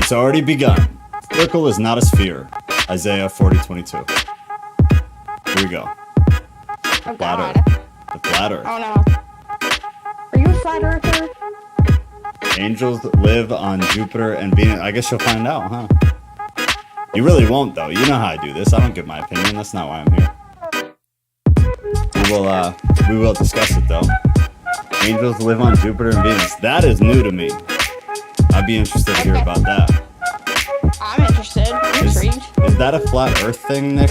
It's already begun. Circle is not a sphere. Isaiah 40:22. Here we go. Oh, Flat God. Earth. The flat Earth. Oh, no. Are you a flat earther? Angels live on Jupiter and Venus. I guess you'll find out, huh? You really won't, though. You know how I do this. I don't give my opinion. That's not why I'm here. We will discuss it, though. Angels live on Jupiter and Venus. That is new to me. I'd be interested to hear about that. I'm interested. I'm intrigued. Is that a flat Earth thing, Nick?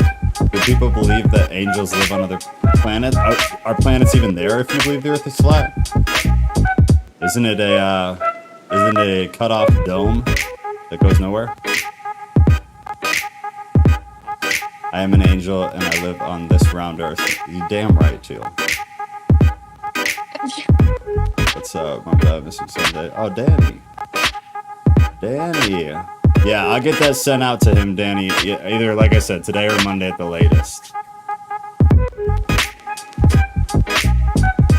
Do people believe that angels live on other planets? Are planets even there if you believe the Earth is flat? Isn't it a cut-off dome that goes nowhere? I am an angel and I live on this round Earth. You damn right, Teal. What's up, my bad, missing Sunday? Oh, Danny. Danny. Yeah, I'll get that sent out to him, Danny. Either, like I said, today or Monday at the latest.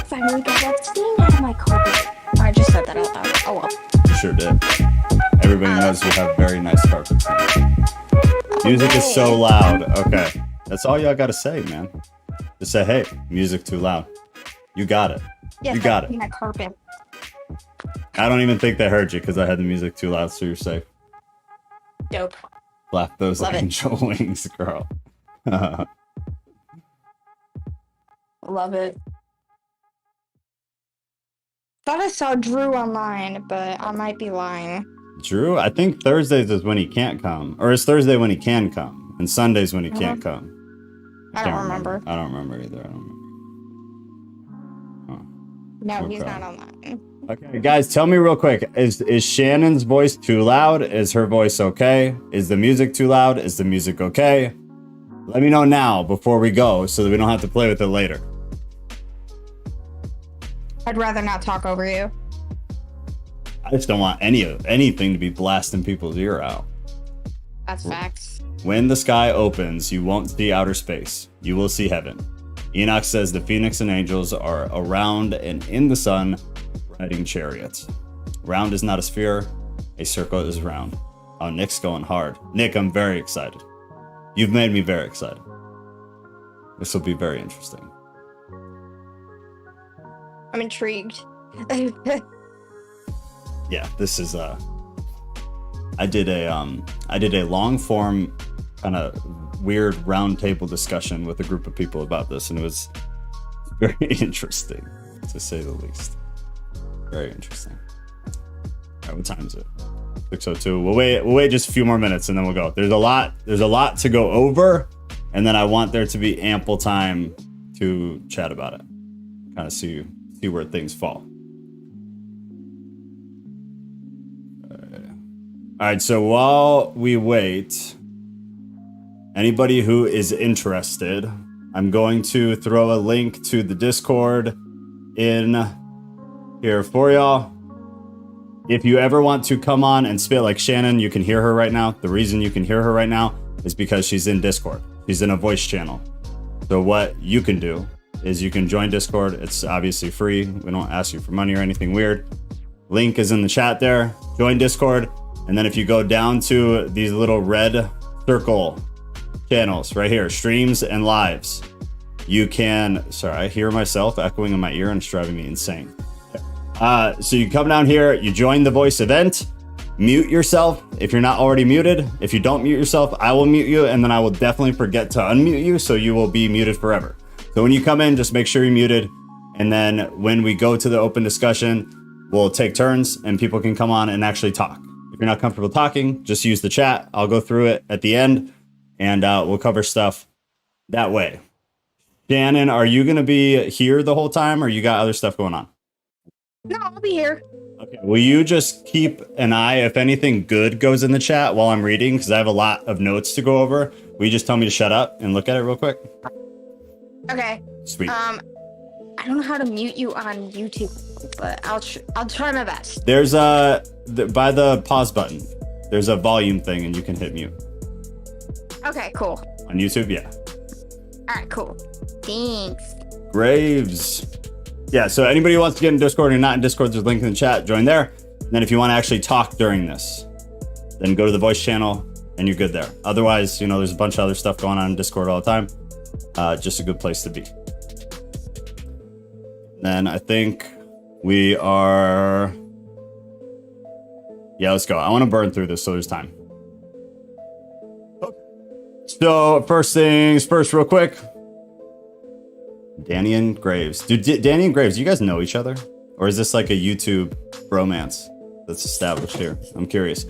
Finally got that stain out of my carpet. I just said that out loud. Oh, well. You sure did. Everybody knows you have very nice carpets. Music is so loud. Okay. That's all y'all gotta say, man. Just say, hey, music too loud. You got it. Yeah, you got it. My carpet. I don't even think they heard you because I had the music too loud, so you're safe. Dope. Flap those Love angel wings, girl. Love it. Thought I saw Drew online, but I might be lying. Drew, I think Thursdays is when he can't come. Or it's Thursday when he can come. And Sundays when he can't come. I don't remember. I don't remember either. I don't remember. Huh. No, Okay. he's not online. Okay, guys, tell me real quick. Is Shannon's voice too loud? Is her voice okay? Is the music too loud? Is the music okay? Let me know now before we go so that we don't have to play with it later. I'd rather not talk over you. I just don't want anything to be blasting people's ear out. That's facts. When the sky opens, you won't see outer space. You will see heaven. Enoch says the phoenix and angels are around and in the sun, riding chariots. Round is not a sphere. A circle is round. Oh, Nick's going hard. Nick, I'm very excited. You've made me very excited. This will be very interesting. I'm intrigued. Yeah, this is I did a long form kind of weird round table discussion with a group of people about this, and it was very interesting, to say the least. Very interesting. All right, what time is it? 6:02. We'll wait just a few more minutes and then we'll go. There's a lot to go over, and then I want there to be ample time to chat about it. Kind of see where things fall. All right, so while we wait, anybody who is interested, I'm going to throw a link to the Discord in here for y'all. If you ever want to come on and spit like Shannon, you can hear her right now. The reason you can hear her right now is because she's in Discord. She's in a voice channel. So what you can do is you can join Discord. It's obviously free. We don't ask you for money or anything weird. Link is in the chat there. Join Discord. And then if you go down to these little red circle channels right here, streams and lives, you can, sorry, I hear myself echoing in my ear and it's driving me insane. So you come down here, you join the voice event, mute yourself if you're not already muted. If you don't mute yourself, I will mute you, and then I will definitely forget to unmute you, so you will be muted forever. So when you come in, just make sure you're muted. And then when we go to the open discussion, we'll take turns and people can come on and actually talk. If you're not comfortable talking, just use the chat. I'll go through it at the end, and we'll cover stuff that way. Shannon, are you going to be here the whole time, or you got other stuff going on? No, I'll be here. Okay. Will you just keep an eye if anything good goes in the chat while I'm reading? Because I have a lot of notes to go over. Will you just tell me to shut up and look at it real quick? Okay. Sweet. I don't know how to mute you on YouTube, but I'll try my best. There's by the pause button, there's a volume thing and you can hit mute. Okay, cool. On YouTube, yeah. All right, cool. Thanks. Graves. Yeah, so anybody who wants to get in Discord or not in Discord, there's a link in the chat. Join there. And then if you want to actually talk during this, then go to the voice channel and you're good there. Otherwise, you know, there's a bunch of other stuff going on in Discord all the time. Just a good place to be. Then I think we are... Yeah, let's go. I want to burn through this so there's time. Okay. So first things first, real quick. Danny and Graves. Dude, Danny and Graves, you guys know each other? Or is this like a YouTube romance that's established here? I'm curious.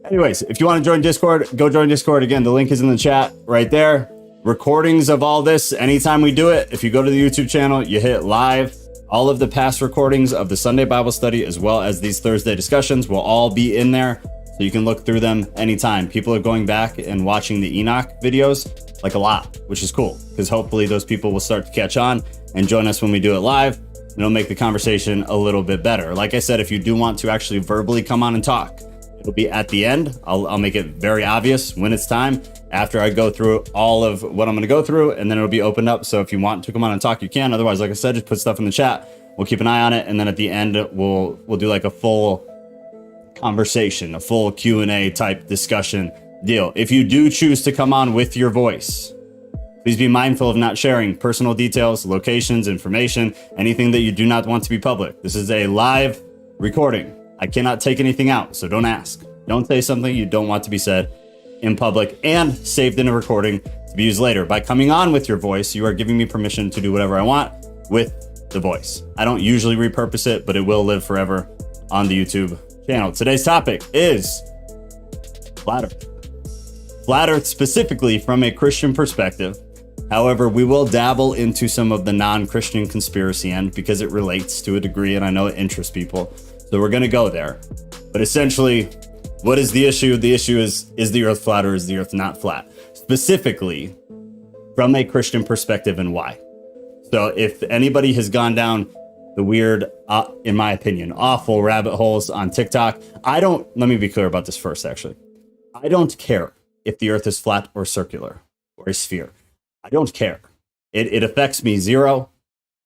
Anyways, if you want to join Discord, go join Discord. Again, the link is in the chat right there. Recordings of all this, anytime we do it, if you go to the YouTube channel, you hit live. All of the past recordings of the Sunday Bible study, as well as these Thursday discussions, will all be in there. So you can look through them anytime. People are going back and watching the Enoch videos like a lot, which is cool, because hopefully those people will start to catch on and join us when we do it live. And it'll make the conversation a little bit better. Like I said, if you do want to actually verbally come on and talk, it'll be at the end. I'll make it very obvious when it's time, after I go through all of what I'm going to go through, and then it'll be opened up. So if you want to come on and talk, you can. Otherwise, like I said, just put stuff in the chat. We'll keep an eye on it, and then at the end, we'll do like a full conversation, a full Q&A type discussion deal. If you do choose to come on with your voice, please be mindful of not sharing personal details, locations, information, anything that you do not want to be public. This is a live recording. I cannot take anything out, so don't ask. Don't say something you don't want to be said in public and saved in a recording to be used later. By coming on with your voice, you are giving me permission to do whatever I want with the voice. I don't usually repurpose it, but it will live forever on the YouTube channel. Today's topic is Flat Earth. Flat Earth specifically from a Christian perspective. However, we will dabble into some of the non-Christian conspiracy end because it relates to a degree, and I know it interests people. So we're going to go there. But essentially, what is the issue? The issue is the Earth flat or is the Earth not flat? Specifically, from a Christian perspective, and why. So if anybody has gone down the weird, in my opinion, awful rabbit holes on TikTok, let me be clear about this first, actually. I don't care if the Earth is flat or circular or a sphere. I don't care. It affects me zero.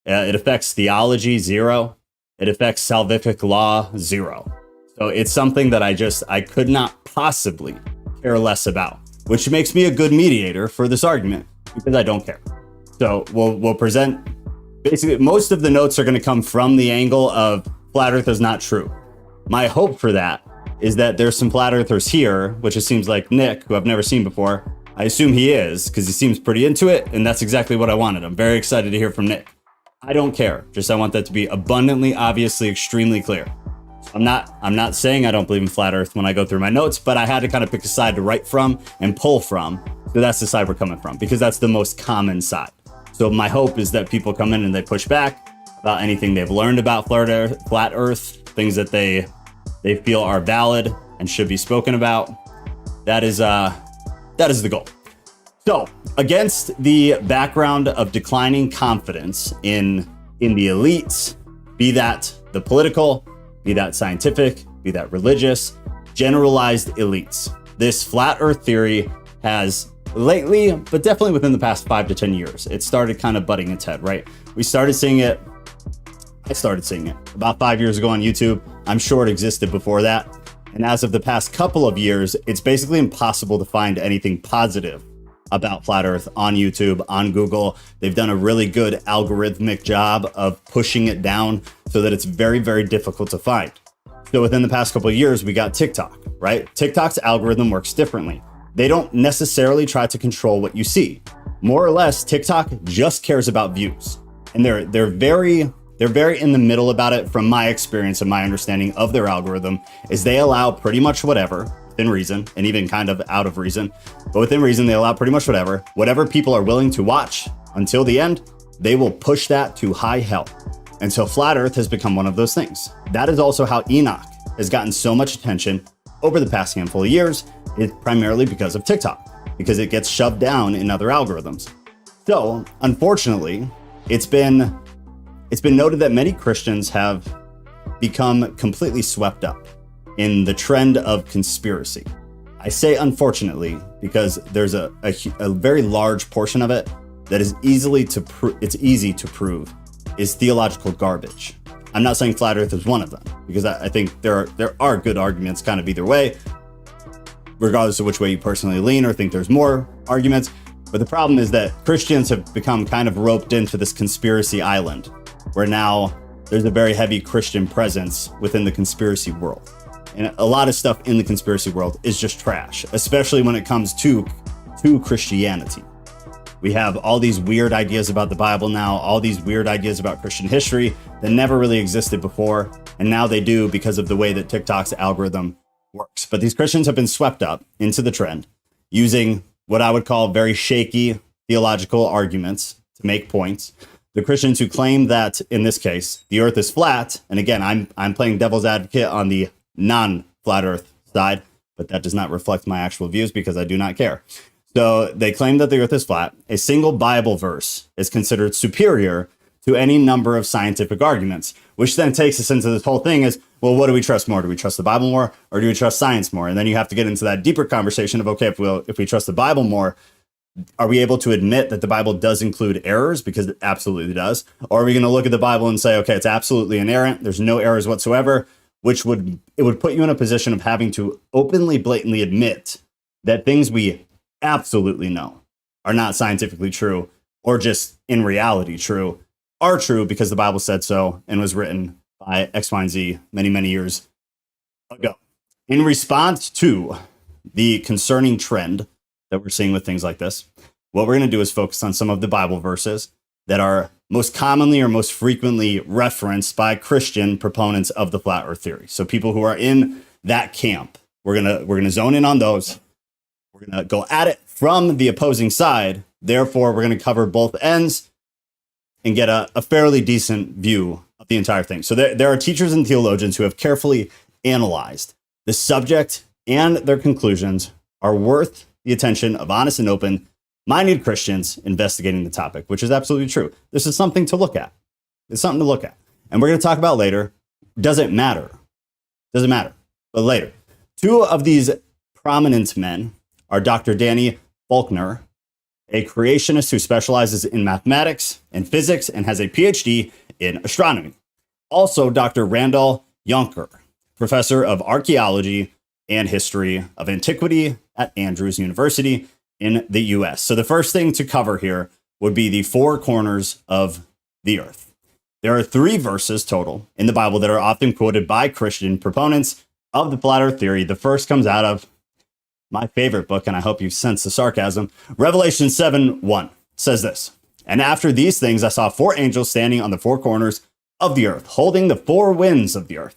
It affects theology zero. It affects salvific law zero. So it's something that I could not possibly care less about, which makes me a good mediator for this argument because I don't care. So we'll present, basically most of the notes are going to come from the angle of flat Earth is not true. My hope for that is that there's some flat earthers here, which it seems like Nick, who I've never seen before. I assume he is because he seems pretty into it, and that's exactly what I wanted. I'm very excited to hear from Nick. I don't care. Just I want that to be abundantly, obviously, extremely clear. I'm not saying I don't believe in flat Earth when I go through my notes, but I had to kind of pick a side to write from and pull from. So that's the side we're coming from because that's the most common side. So my hope is that people come in and they push back about anything they've learned about flat Earth, things that they feel are valid and should be spoken about. That is the goal. So, against the background of declining confidence in the elites, be that the political, be that scientific, be that religious, generalized elites, this flat Earth theory has lately, but definitely within the past 5 to 10 years, it started kind of butting its head, right? I started seeing it about 5 years ago on YouTube. I'm sure it existed before that. And as of the past couple of years, it's basically impossible to find anything positive about flat Earth on YouTube, on Google. They've done a really good algorithmic job of pushing it down so that it's very, very difficult to find. So within the past couple of years, we got TikTok, right? TikTok's algorithm works differently. They don't necessarily try to control what you see. More or less, TikTok just cares about views. And they're very in the middle about it. From my experience and my understanding of their algorithm is they allow pretty much whatever within reason, and even kind of out of reason, but within reason, they allow pretty much whatever people are willing to watch until the end, they will push that to high hell. And so flat Earth has become one of those things. That is also how Enoch has gotten so much attention over the past handful of years. It's primarily because of TikTok, because it gets shoved down in other algorithms. So unfortunately, it's been noted that many Christians have become completely swept up in the trend of conspiracy. I say unfortunately because there's a very large portion of it that is easy to prove is theological garbage. I'm not saying flat Earth is one of them because I think there are good arguments kind of either way, regardless of which way you personally lean or think there's more arguments. But the problem is that Christians have become kind of roped into this conspiracy island, where now there's a very heavy Christian presence within the conspiracy world. And a lot of stuff in the conspiracy world is just trash, especially when it comes to Christianity. We have all these weird ideas about the Bible now, all these weird ideas about Christian history that never really existed before. And now they do because of the way that TikTok's algorithm works. But these Christians have been swept up into the trend using what I would call very shaky theological arguments to make points. The Christians who claim that, in this case, the earth is flat, and again, I'm playing devil's advocate on the non-flat earth side, but that does not reflect my actual views because I do not care. So they claim that the earth is flat. A single Bible verse is considered superior to any number of scientific arguments, which then takes us into this whole thing is, well, what do we trust more? Do we trust the Bible more, or do we trust science more? And then you have to get into that deeper conversation of, okay, if we trust the Bible more, are we able to admit that the Bible does include errors? Because it absolutely does. Or are we going to look at the Bible and say, okay, it's absolutely inerrant, there's no errors whatsoever, which would put you in a position of having to openly, blatantly admit that things we absolutely know are not scientifically true, or just in reality true, are true because the Bible said so and was written by X, Y, and Z many, many years ago. In response to the concerning trend that we're seeing with things like this, what we're going to do is focus on some of the Bible verses that are most commonly or most frequently referenced by Christian proponents of the flat earth theory. So people who are in that camp, we're going to zone in on those. We're going to go at it from the opposing side. Therefore, we're going to cover both ends and get a fairly decent view of the entire thing. So there are teachers and theologians who have carefully analyzed the subject, and their conclusions are worth the attention of honest and open-minded Christians investigating the topic, which is absolutely true. This is something to look at. It's something to look at. And we're going to talk about later. Doesn't matter. Doesn't matter. But later. Two of these prominent men are Dr. Danny Faulkner, a creationist who specializes in mathematics and physics and has a PhD in astronomy. Also, Dr. Randall Yonker, professor of archaeology and history of antiquity at Andrews University in the US. So the first thing to cover here would be the four corners of the earth. There are 3 verses total in the Bible that are often quoted by Christian proponents of the flat earth theory. The first comes out of my favorite book, and I hope you sense the sarcasm. Revelation 7:1 says this, "And after these things, I saw 4 angels standing on the 4 corners of the earth, holding the 4 winds of the earth.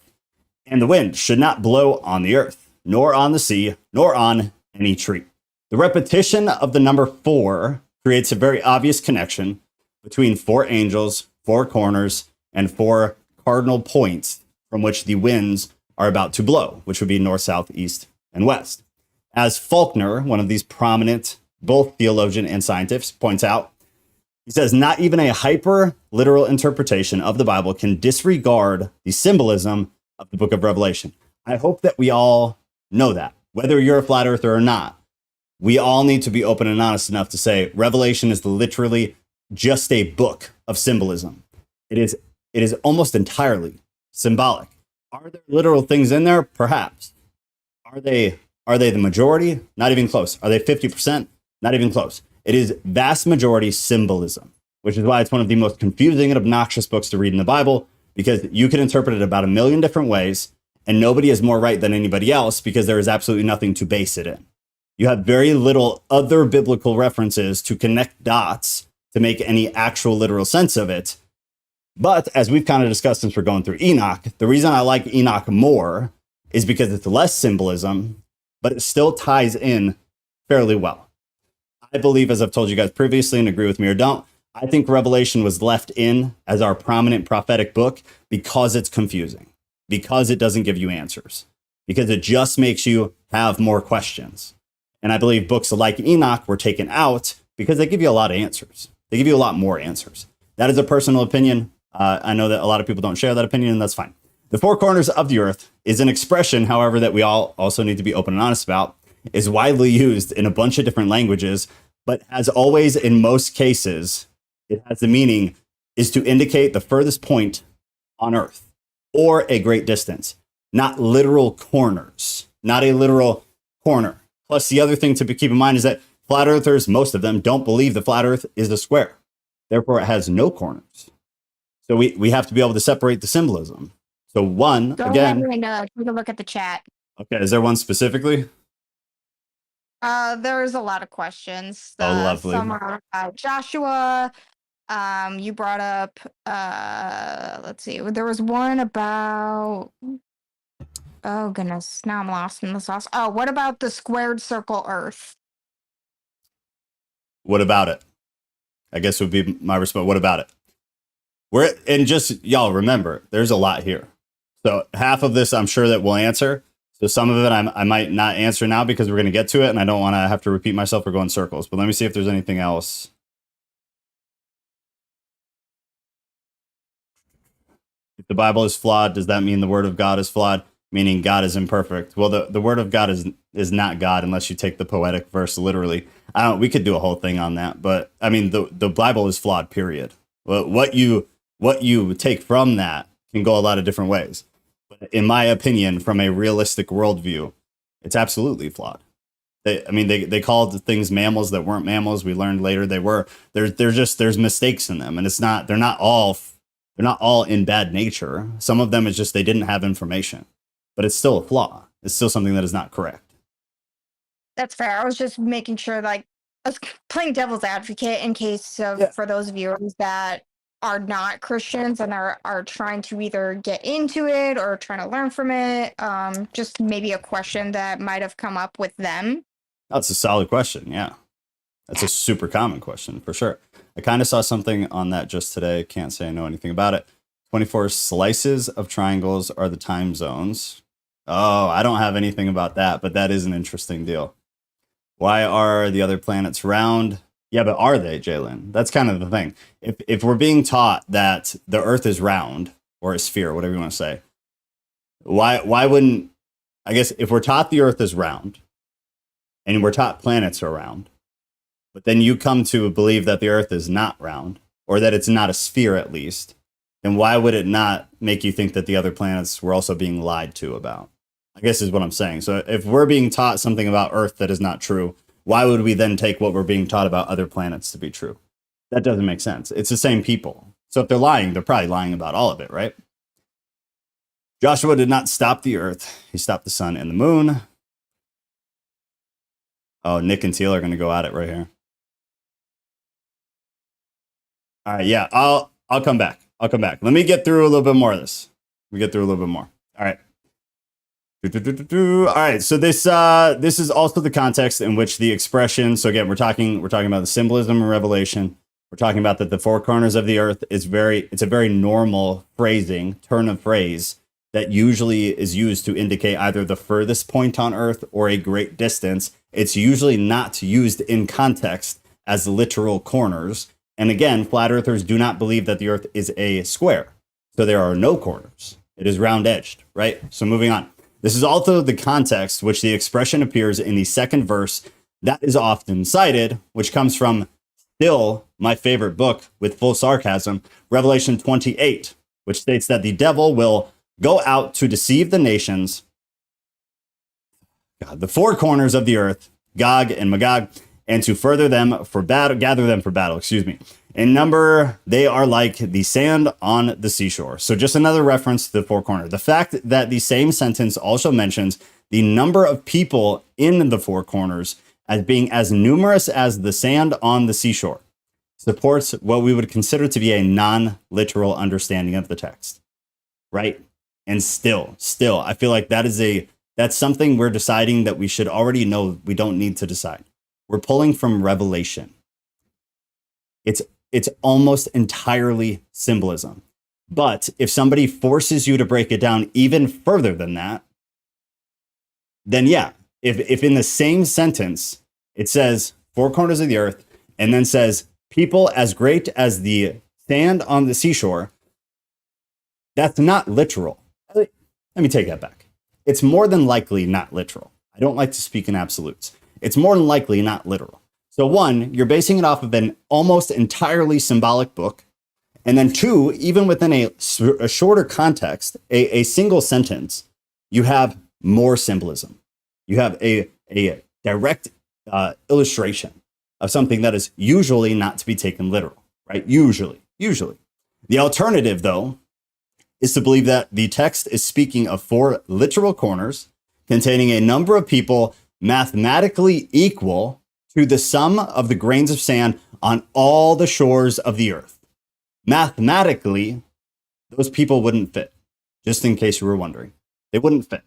And the wind should not blow on the earth, nor on the sea, nor on any tree." The repetition of the number 4 creates a very obvious connection between 4 angels, 4 corners, and 4 cardinal points from which the winds are about to blow, which would be north, south, east, and west. As Faulkner, one of these prominent, both theologian and scientist, points out, he says, not even a hyper-literal interpretation of the Bible can disregard the symbolism of the book of Revelation. I hope that we all know that, whether you're a flat earther or not. We all need to be open and honest enough to say Revelation is literally just a book of symbolism. It is almost entirely symbolic. Are there literal things in there? Perhaps. Are they the majority? Not even close. Are they 50%? Not even close. It is vast majority symbolism, which is why it's one of the most confusing and obnoxious books to read in the Bible, because you can interpret it about 1,000,000 different ways, and nobody is more right than anybody else because there is absolutely nothing to base it in. You have very little other biblical references to connect dots to make any actual literal sense of it. But as we've kind of discussed since we're going through Enoch, the reason I like Enoch more is because it's less symbolism, but it still ties in fairly well. I believe, as I've told you guys previously, and agree with me or don't, I think Revelation was left in as our prominent prophetic book because it's confusing, because it doesn't give you answers, because it just makes you have more questions. And I believe books like Enoch were taken out because they give you a lot of answers. They give you a lot more answers. That is a personal opinion. I know that a lot of people don't share that opinion, and that's fine. The 4 corners of the earth is an expression, however, that we all also need to be open and honest about, is widely used in a bunch of different languages, but as always, in most cases, it has the meaning is to indicate the furthest point on earth or a great distance, not literal corners, not a literal corner. Plus, the other thing to keep in mind is that flat earthers, most of them, don't believe the flat earth is a square. Therefore, it has no corners. So we have to be able to separate the symbolism. So one, Go again. ahead and take a look at the chat. Okay, is there one specifically? There's a lot of questions. Oh, lovely. Some are about Joshua. You brought up, let's see, there was one about, oh goodness, now I'm lost in the sauce. Oh, what about the squared circle Earth? What about it? I guess would be my response. What about it? And just y'all remember, there's a lot here. So half of this, I'm sure that we'll answer. So some of it I might not answer now because we're going to get to it, and I don't want to have to repeat myself or go in circles. But let me see if there's anything else. If the Bible is flawed, does that mean the Word of God is flawed? Meaning God is imperfect? Well, the Word of God is not God unless you take the poetic verse literally. We could do a whole thing on that, but I mean the Bible is flawed. Period. What you take from that can go a lot of different ways. But in my opinion, from a realistic worldview, it's absolutely flawed. They called things mammals that weren't mammals. We learned later they were. There's mistakes in them, and they're not all in bad nature. Some of them is just they didn't have information, but it's still a flaw. It's still something that is not correct. That's fair. I was just making sure, like, I was playing devil's advocate in case of for those viewers that are not Christians and are trying to either get into it or trying to learn from it. Just maybe a question that might have come up with them. That's a solid question. Yeah. That's a super common question for sure. I kind of saw something on that just today. Can't say I know anything about it. 24 slices of triangles are the time zones. Oh, I don't have anything about that, but that is an interesting deal. Why are the other planets round? Yeah, but are they, Jalen? That's kind of the thing. If we're being taught that the Earth is round or a sphere, whatever you want to say, why wouldn't, I guess if we're taught the Earth is round and we're taught planets are round, but then you come to believe that the Earth is not round or that it's not a sphere at least, then why would it not make you think that the other planets were also being lied to about? I guess is what I'm saying. So if we're being taught something about Earth that is not true, why would we then take what we're being taught about other planets to be true? That doesn't make sense. It's the same people. So if they're lying, they're probably lying about all of it, right? Joshua did not stop the Earth. He stopped the sun and the moon. Oh, Nick and Teal are going to go at it right here. All right, yeah, I'll come back. I'll come back. Let me get through a little bit more of this. All right. All right, so this is also the context in which the expression. So again, we're talking about the symbolism and revelation. We're talking about that the four corners of the earth it's a very normal turn of phrase that usually is used to indicate either the furthest point on earth or a great distance. It's usually not used in context as literal corners. And again, flat earthers do not believe that the earth is a square. So there are no corners. It is round edged, right? So moving on. This is also the context which the expression appears in the second verse that is often cited, which comes from still my favorite book with full sarcasm, Revelation 28, which states that the devil will go out to deceive the nations, the four corners of the earth, Gog and Magog, and to gather them for battle, In number, they are like the sand on the seashore. So just another reference to the four corners. The fact that the same sentence also mentions the number of people in the four corners as being as numerous as the sand on the seashore supports what we would consider to be a non-literal understanding of the text, right? And still, I feel like that's something we're deciding that we should already know. We don't need to decide. We're pulling from Revelation. It's almost entirely symbolism. But if somebody forces you to break it down even further than that, then yeah, if in the same sentence it says four corners of the earth and then says people as great as the sand on the seashore, that's not literal. Let me take that back. It's more than likely not literal. I don't like to speak in absolutes. It's more than likely not literal. So one, you're basing it off of an almost entirely symbolic book. And then two, even within a shorter context, a single sentence, you have more symbolism. You have a direct illustration of something that is usually not to be taken literal, right? Usually. The alternative, though, is to believe that the text is speaking of 4 literal corners containing a number of people mathematically equal to the sum of the grains of sand on all the shores of the earth. Mathematically, those people wouldn't fit, just in case you were wondering. They wouldn't fit.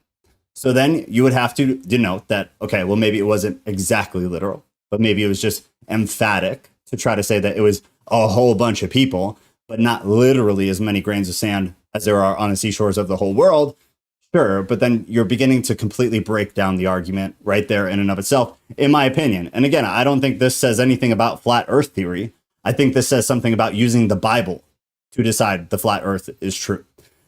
So then you would have to denote that, okay, well, maybe it wasn't exactly literal, but maybe it was just emphatic to try to say that it was a whole bunch of people, but not literally as many grains of sand as there are on the seashores of the whole world. Sure, but then you're beginning to completely break down the argument right there in and of itself, in my opinion. And again, I don't think this says anything about flat earth theory. I think this says something about using the Bible to decide the flat earth is true.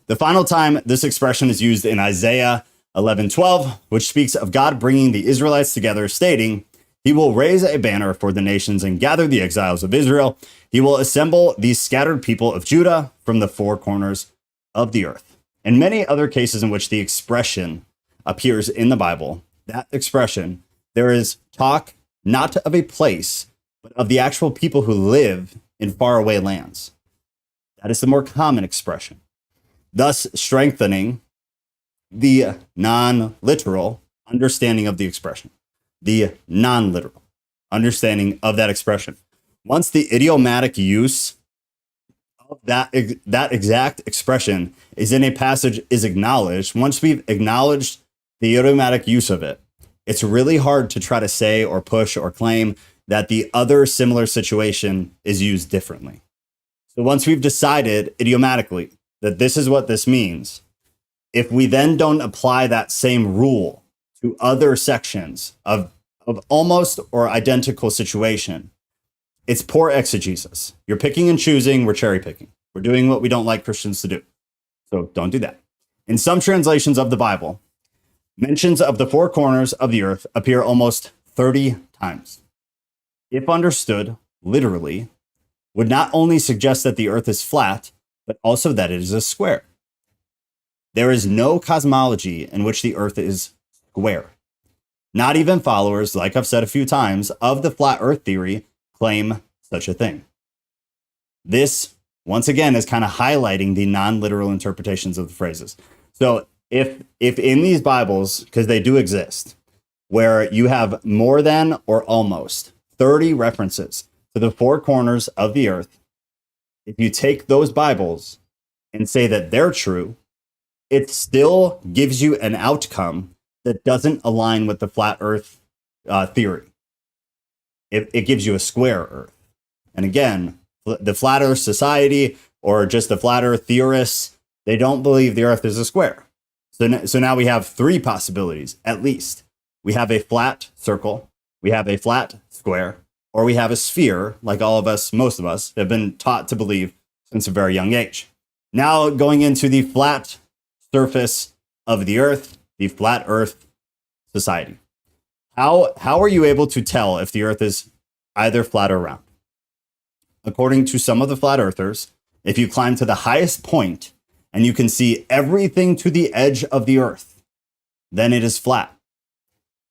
The final time this expression is used in Isaiah 11:12, which speaks of God bringing the Israelites together, stating, "He will raise a banner for the nations and gather the exiles of Israel. He will assemble these scattered people of Judah from the 4 corners of the earth." In many other cases in which the expression appears in the Bible, that expression, there is talk not of a place, but of the actual people who live in faraway lands. That is the more common expression, thus strengthening the non-literal understanding of the expression, the non-literal understanding of that expression. Once the idiomatic use of that exact expression is in a passage is acknowledged, once we've acknowledged the idiomatic use of it, it's really hard to try to say or push or claim that the other similar situation is used differently. So once we've decided idiomatically that this is what this means, if we then don't apply that same rule to other sections of almost or identical situation, it's poor exegesis. You're picking and choosing, we're cherry picking. We're doing what we don't like Christians to do. So don't do that. In some translations of the Bible, mentions of the 4 corners of the earth appear almost 30 times. If understood literally, would not only suggest that the earth is flat, but also that it is a square. There is no cosmology in which the earth is square. Not even followers, like I've said a few times, of the flat earth theory claim such a thing. This, once again, is kind of highlighting the non-literal interpretations of the phrases. So if in these Bibles, because they do exist, where you have more than or almost 30 references to the 4 corners of the earth, if you take those Bibles and say that they're true, it still gives you an outcome that doesn't align with the flat earth theory. It gives you a square earth. And again, the flat earth society or just the flat earth theorists, they don't believe the earth is a square. So now we have 3 possibilities, at least. We have a flat circle, we have a flat square, or we have a sphere, like all of us, most of us, have been taught to believe since a very young age. Now going into the flat surface of the earth, the flat earth society. How are you able to tell if the earth is either flat or round? According to some of the flat earthers, if you climb to the highest point and you can see everything to the edge of the earth, then it is flat.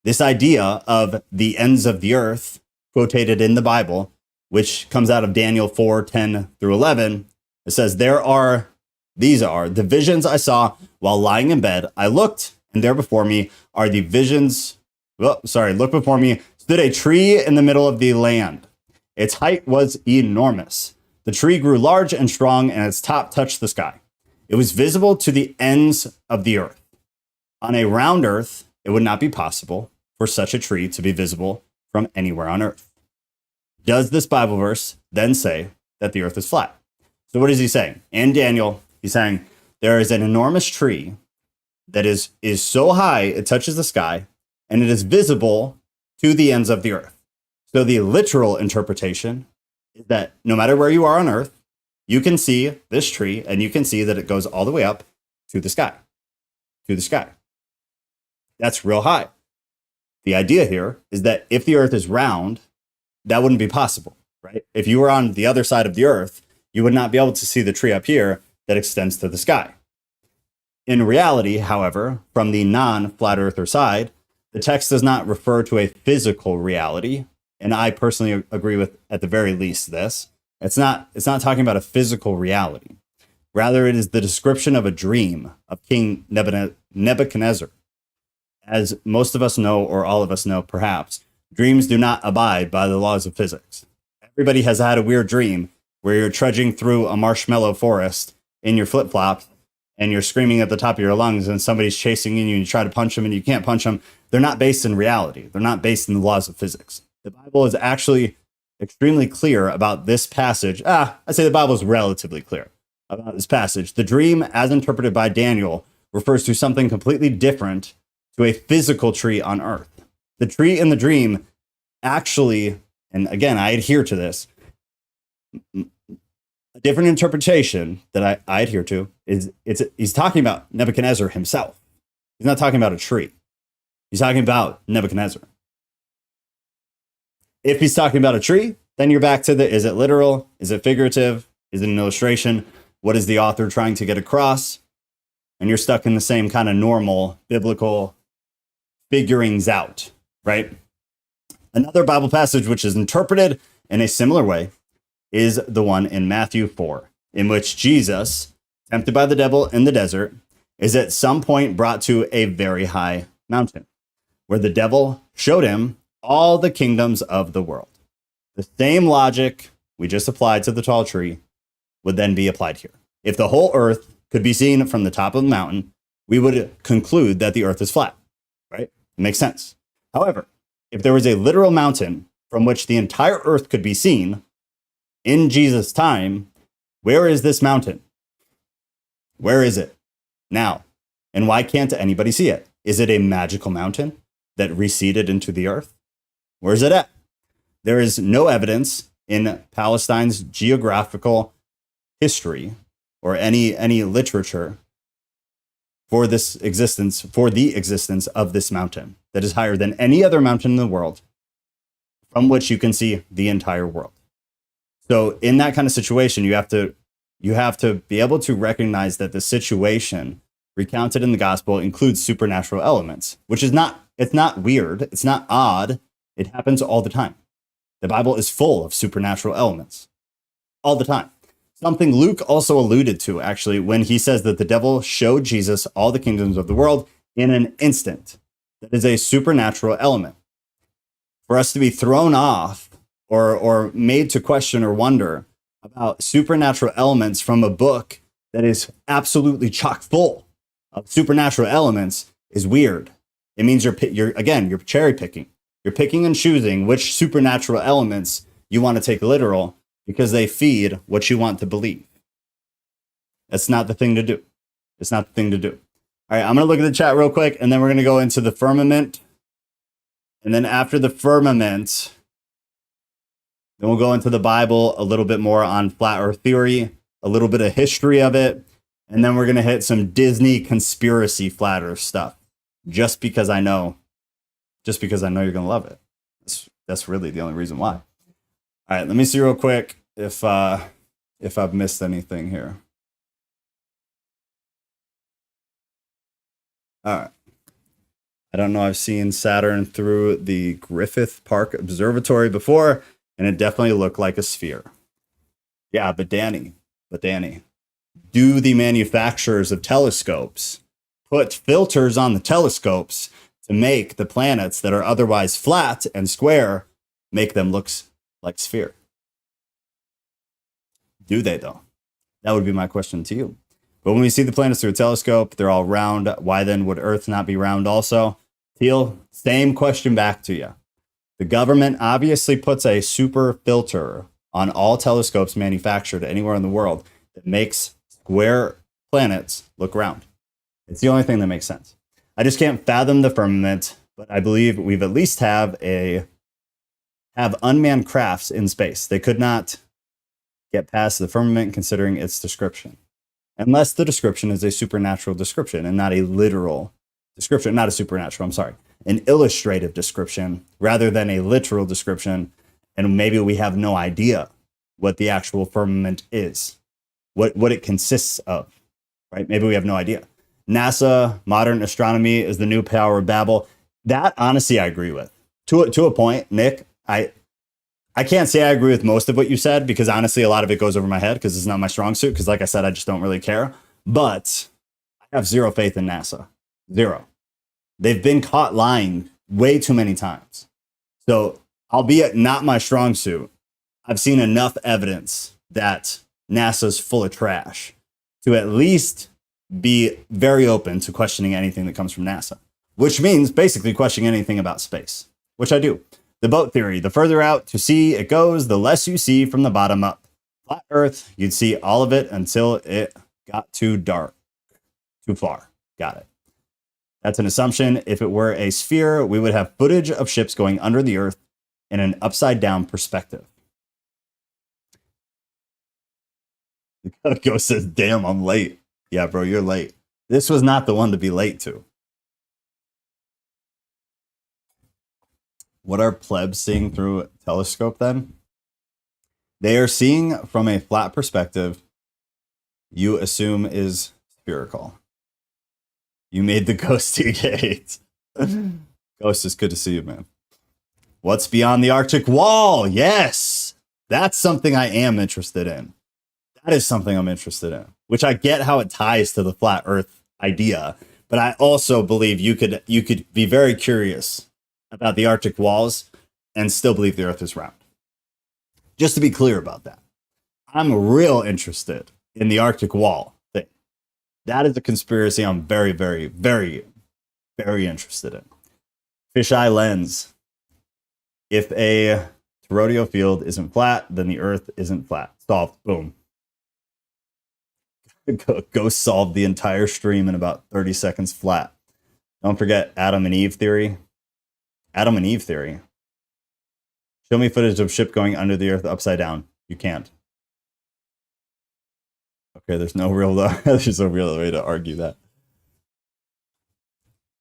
This idea of the ends of the earth, quoted in the Bible, which comes out of Daniel 4:10 through 11, it says, these are the visions I saw while lying in bed. I looked, and there before me are the visions. Look before me stood a tree in the middle of the land. Its height was enormous. The tree grew large and strong, and its top touched the sky. It was visible to the ends of the earth. On a round earth, it would not be possible for such a tree to be visible from anywhere on earth. Does this Bible verse then say that the earth is flat? So what is he saying? In Daniel, he's saying there is an enormous tree that is so high it touches the sky, and it is visible to the ends of the earth. So the literal interpretation is that no matter where you are on earth, you can see this tree, and you can see that it goes all the way up to the sky. That's real high. The idea here is that if the earth is round, that wouldn't be possible, right? If you were on the other side of the earth, you would not be able to see the tree up here that extends to the sky. In reality, however, from the non-flat earther side, The text does not refer to a physical reality, and I personally agree with, at the very least, this. It's not talking about a physical reality. Rather, it is the description of a dream of King Nebuchadnezzar. As most of us know, or all of us know, perhaps, dreams do not abide by the laws of physics. Everybody has had a weird dream where you're trudging through a marshmallow forest in your flip-flops and you're screaming at the top of your lungs and somebody's chasing you and you try to punch them and you can't punch them. They're not based in reality. They're not based in the laws of physics. The Bible is actually extremely clear about this passage. I say the Bible is relatively clear about this passage. The dream, as interpreted by Daniel, refers to something completely different to a physical tree on earth. The tree in the dream actually, and again, I adhere to this, a different interpretation that I adhere to is he's talking about Nebuchadnezzar himself. He's not talking about a tree. He's talking about Nebuchadnezzar. If he's talking about a tree, then you're back to is it literal? Is it figurative? Is it an illustration? What is the author trying to get across? And you're stuck in the same kind of normal biblical figurings out, right? Another Bible passage which is interpreted in a similar way is the one in Matthew 4, in which Jesus, tempted by the devil in the desert, is at some point brought to a very high mountain, where the devil showed him all the kingdoms of the world. The same logic we just applied to the tall tree would then be applied here. If the whole earth could be seen from the top of the mountain, we would conclude that the earth is flat, right? It makes sense. However, if there was a literal mountain from which the entire earth could be seen in Jesus' time, where is this mountain? Where is it now? And why can't anybody see it? Is it a magical mountain that receded into the earth? Where is it at? There is no evidence in Palestine's geographical history or any literature for the existence of this mountain that is higher than any other mountain in the world from which you can see the entire world. So in that kind of situation, you have to be able to recognize that the situation recounted in the gospel includes supernatural elements, which is it's not weird. It's not odd. It happens all the time. The Bible is full of supernatural elements all the time. Something Luke also alluded to, actually, when he says that the devil showed Jesus all the kingdoms of the world in an instant. That is a supernatural element. For us to be thrown off or made to question or wonder about supernatural elements from a book that is absolutely chock full of supernatural elements is weird. It means you're cherry picking. You're picking and choosing which supernatural elements you want to take literal because they feed what you want to believe. That's not the thing to do. It's not the thing to do. All right, I'm going to look at the chat real quick, and then we're going to go into the firmament. And then after the firmament, then we'll go into the Bible, a little bit more on flat earth theory, a little bit of history of it, and then we're going to hit some Disney conspiracy flat earth stuff. Just because I know you're going to love it. That's really the only reason why. All right, let me see real quick if I've missed anything here. All right. I don't know. I've seen Saturn through the Griffith Park Observatory before, and it definitely looked like a sphere. Yeah, but Danny, do the manufacturers of telescopes put filters on the telescopes to make the planets that are otherwise flat and square, make them look like sphere? Do they, though? That would be my question to you. But when we see the planets through a telescope, they're all round. Why then would Earth not be round also? Teal, same question back to you. The government obviously puts a super filter on all telescopes manufactured anywhere in the world that makes square planets look round. It's the only thing that makes sense. I just can't fathom the firmament, but I believe we've at least have unmanned crafts in space. They could not get past the firmament considering its description. Unless the description is a supernatural description and not a literal description, not a supernatural, I'm sorry, an illustrative description rather than a literal description. And maybe we have no idea what the actual firmament is, what it consists of, right? Maybe we have no idea. NASA, modern astronomy is the new Tower of Babel. That honestly, I agree with to a point, Nick. I can't say I agree with most of what you said because honestly, a lot of it goes over my head because it's not my strong suit. Because like I said, I just don't really care. But I have zero faith in NASA. Zero. They've been caught lying way too many times. So, albeit not my strong suit, I've seen enough evidence that NASA's full of trash to at least be very open to questioning anything that comes from NASA, which means basically questioning anything about space, which I do. The boat theory, the further out to sea it goes, the less you see from the bottom up. Flat Earth, you'd see all of it until it got too dark, too far. Got it. That's an assumption. If it were a sphere, we would have footage of ships going under the Earth in an upside down perspective. The ghost says, damn, I'm late. Yeah, bro, you're late. This was not the one to be late to. What are plebs seeing through a telescope then? They are seeing from a flat perspective you assume is spherical. You made the ghosty gate. Ghost, it's good to see you, man. What's beyond the Arctic wall? Yes, that's something I am interested in. That is something I'm interested in, which I get how it ties to the flat Earth idea, but I also believe you could be very curious about the Arctic walls and still believe the Earth is round. Just to be clear about that, I'm real interested in the Arctic wall thing. That is a conspiracy I'm very, very, very, very interested in. Fisheye lens. If a toroidal field isn't flat, then the Earth isn't flat. Solved. Boom. Ghost solved the entire stream in about 30 seconds flat. Don't forget Adam and Eve theory. Adam and Eve theory. Show me footage of ship going under the Earth upside down. You can't. Okay, there's no real way to argue that.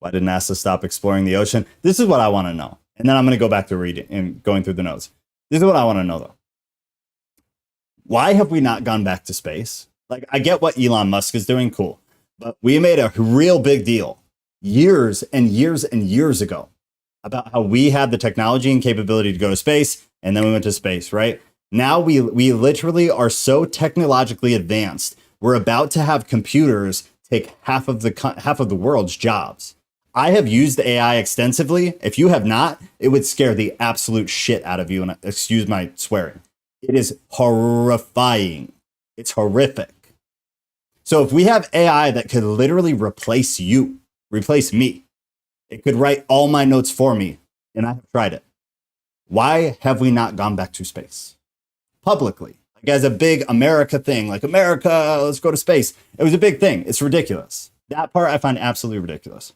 Why did NASA stop exploring the ocean? This is what I want to know. And then I'm going to go back to reading and going through the notes. This is what I want to know, though. Why have we not gone back to space? Like, I get what Elon Musk is doing, cool. But we made a real big deal years and years and years ago about how we had the technology and capability to go to space, and then we went to space, right? Now we literally are so technologically advanced. We're about to have computers take half of the world's jobs. I have used AI extensively. If you have not, it would scare the absolute shit out of you. And excuse my swearing. It is horrifying. It's horrific. So if we have AI that could literally replace me, it could write all my notes for me, and I have tried it. Why have we not gone back to space? Publicly. Like as a big America thing, like America, let's go to space. It was a big thing. It's ridiculous. That part I find absolutely ridiculous.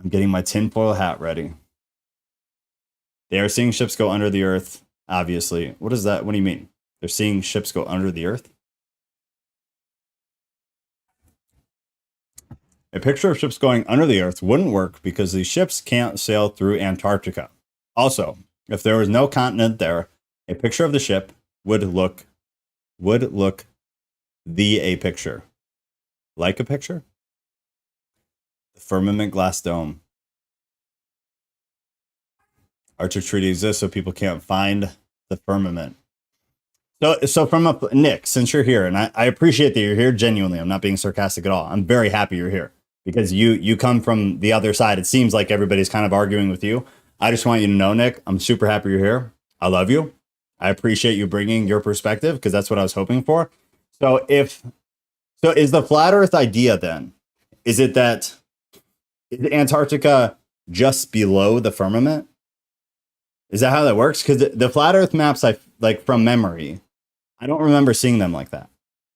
I'm getting my tinfoil hat ready. They are seeing ships go under the Earth, obviously. What is that? What do you mean? They're seeing ships go under the Earth? A picture of ships going under the Earth wouldn't work because these ships can't sail through Antarctica. Also, if there was no continent there, a picture of the ship would look a picture. Like a picture? The firmament glass dome. Arctic Treaty exists so people can't find the firmament. So from Nick, since you're here, and I appreciate that you're here genuinely, I'm not being sarcastic at all. I'm very happy you're here because you come from the other side. It seems like everybody's kind of arguing with you. I just want you to know, Nick, I'm super happy you're here. I love you. I appreciate you bringing your perspective because that's what I was hoping for. So is the flat Earth idea then, is Antarctica just below the firmament? Is that how that works? Because the flat Earth maps, I like from memory, I don't remember seeing them like that.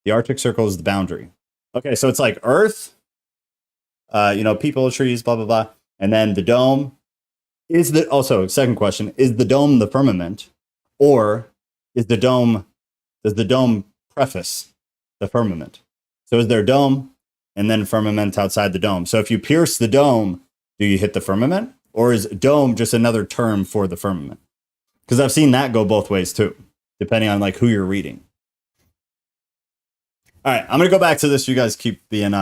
The Arctic Circle is the boundary. Okay, so it's like Earth, people, trees, blah, blah, blah. And then the dome second question, is the dome the firmament? Or does the dome preface the firmament? So is there a dome and then firmament outside the dome? So if you pierce the dome, do you hit the firmament? Or is dome just another term for the firmament? Because I've seen that go both ways too, depending on like who you're reading. All right, I'm going to go back to this. You guys keep being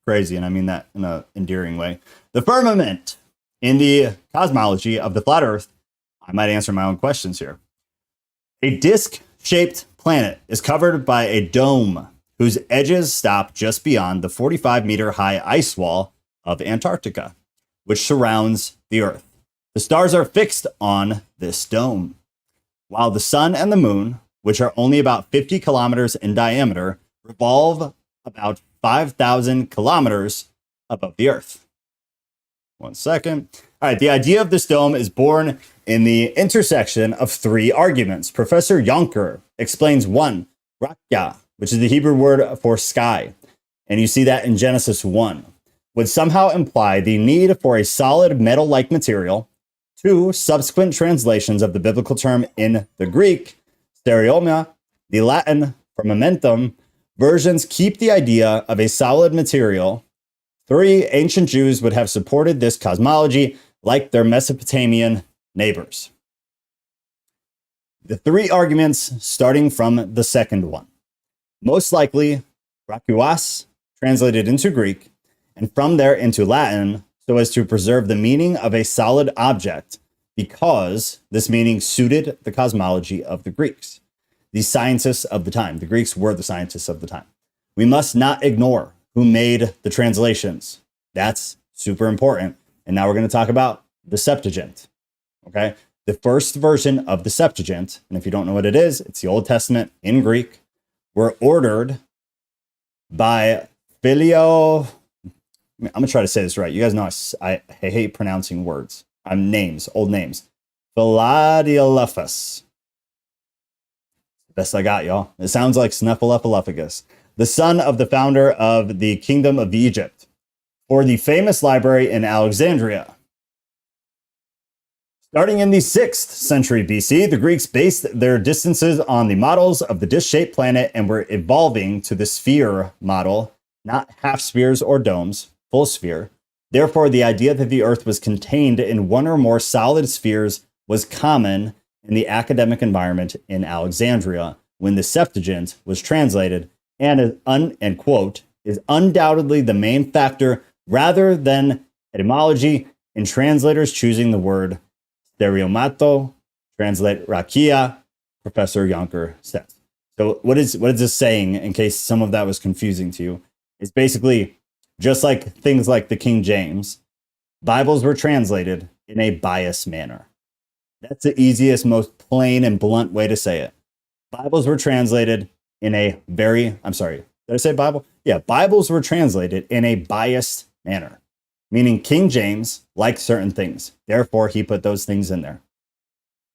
crazy, and I mean that in an endearing way. The firmament in the cosmology of the flat Earth, I might answer my own questions here. A disc-shaped planet is covered by a dome whose edges stop just beyond the 45-meter-high ice wall of Antarctica, which surrounds the Earth. The stars are fixed on this dome, while the sun and the moon, which are only about 50 kilometers in diameter, revolve about 5,000 kilometers above the Earth. 1 second. All right, the idea of this dome is born in the intersection of three arguments. Professor Jonker explains one, rakya, which is the Hebrew word for sky, and you see that in Genesis 1, would somehow imply the need for a solid metal-like material. Two, subsequent translations of the biblical term in the Greek, stereoma, the Latin firmamentum, versions keep the idea of a solid material. Three, ancient Jews would have supported this cosmology like their Mesopotamian neighbors. The three arguments starting from the second one. Most likely, rakuas, translated into Greek, and from there into Latin, so as to preserve the meaning of a solid object, because this meaning suited the cosmology of the Greeks, the scientists of the time. The Greeks were the scientists of the time. We must not ignore who made the translations. That's super important. And now we're going to talk about the Septuagint. Okay? The first version of the Septuagint, and if you don't know what it is, it's the Old Testament in Greek, were ordered by Philio. I'm going to try to say this right. You guys know I hate pronouncing words. Names, old names. Philadelphus. Best I got, y'all. It sounds like Snuffleupagus, the son of the founder of the Kingdom of Egypt, or the famous library in Alexandria. Starting in the 6th century BC, the Greeks based their distances on the models of the disc-shaped planet and were evolving to the sphere model, not half spheres or domes, full sphere. Therefore, the idea that the Earth was contained in one or more solid spheres was common in the academic environment in Alexandria when the Septuagint was translated, and quote, is undoubtedly the main factor rather than etymology in translators choosing the word stereomato, translate rakia, Professor Jonker says. So what is this saying, in case some of that was confusing to you? It's basically just like things like the King James, Bibles were translated in a biased manner. That's the easiest, most plain and blunt way to say it. Bibles were translated in a did I say Bible? Yeah, Bibles were translated in a biased manner, meaning King James liked certain things. Therefore, he put those things in there.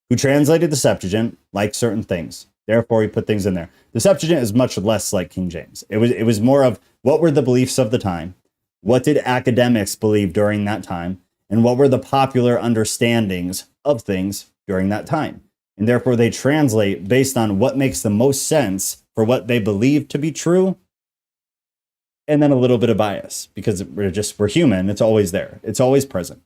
Who translated the Septuagint liked certain things. Therefore, he put things in there. The Septuagint is much less like King James. It was more of what were the beliefs of the time? What did academics believe during that time? And what were the popular understandings of things during that time? And therefore, they translate based on what makes the most sense for what they believe to be true. And then a little bit of bias, because we're human. It's always there. It's always present.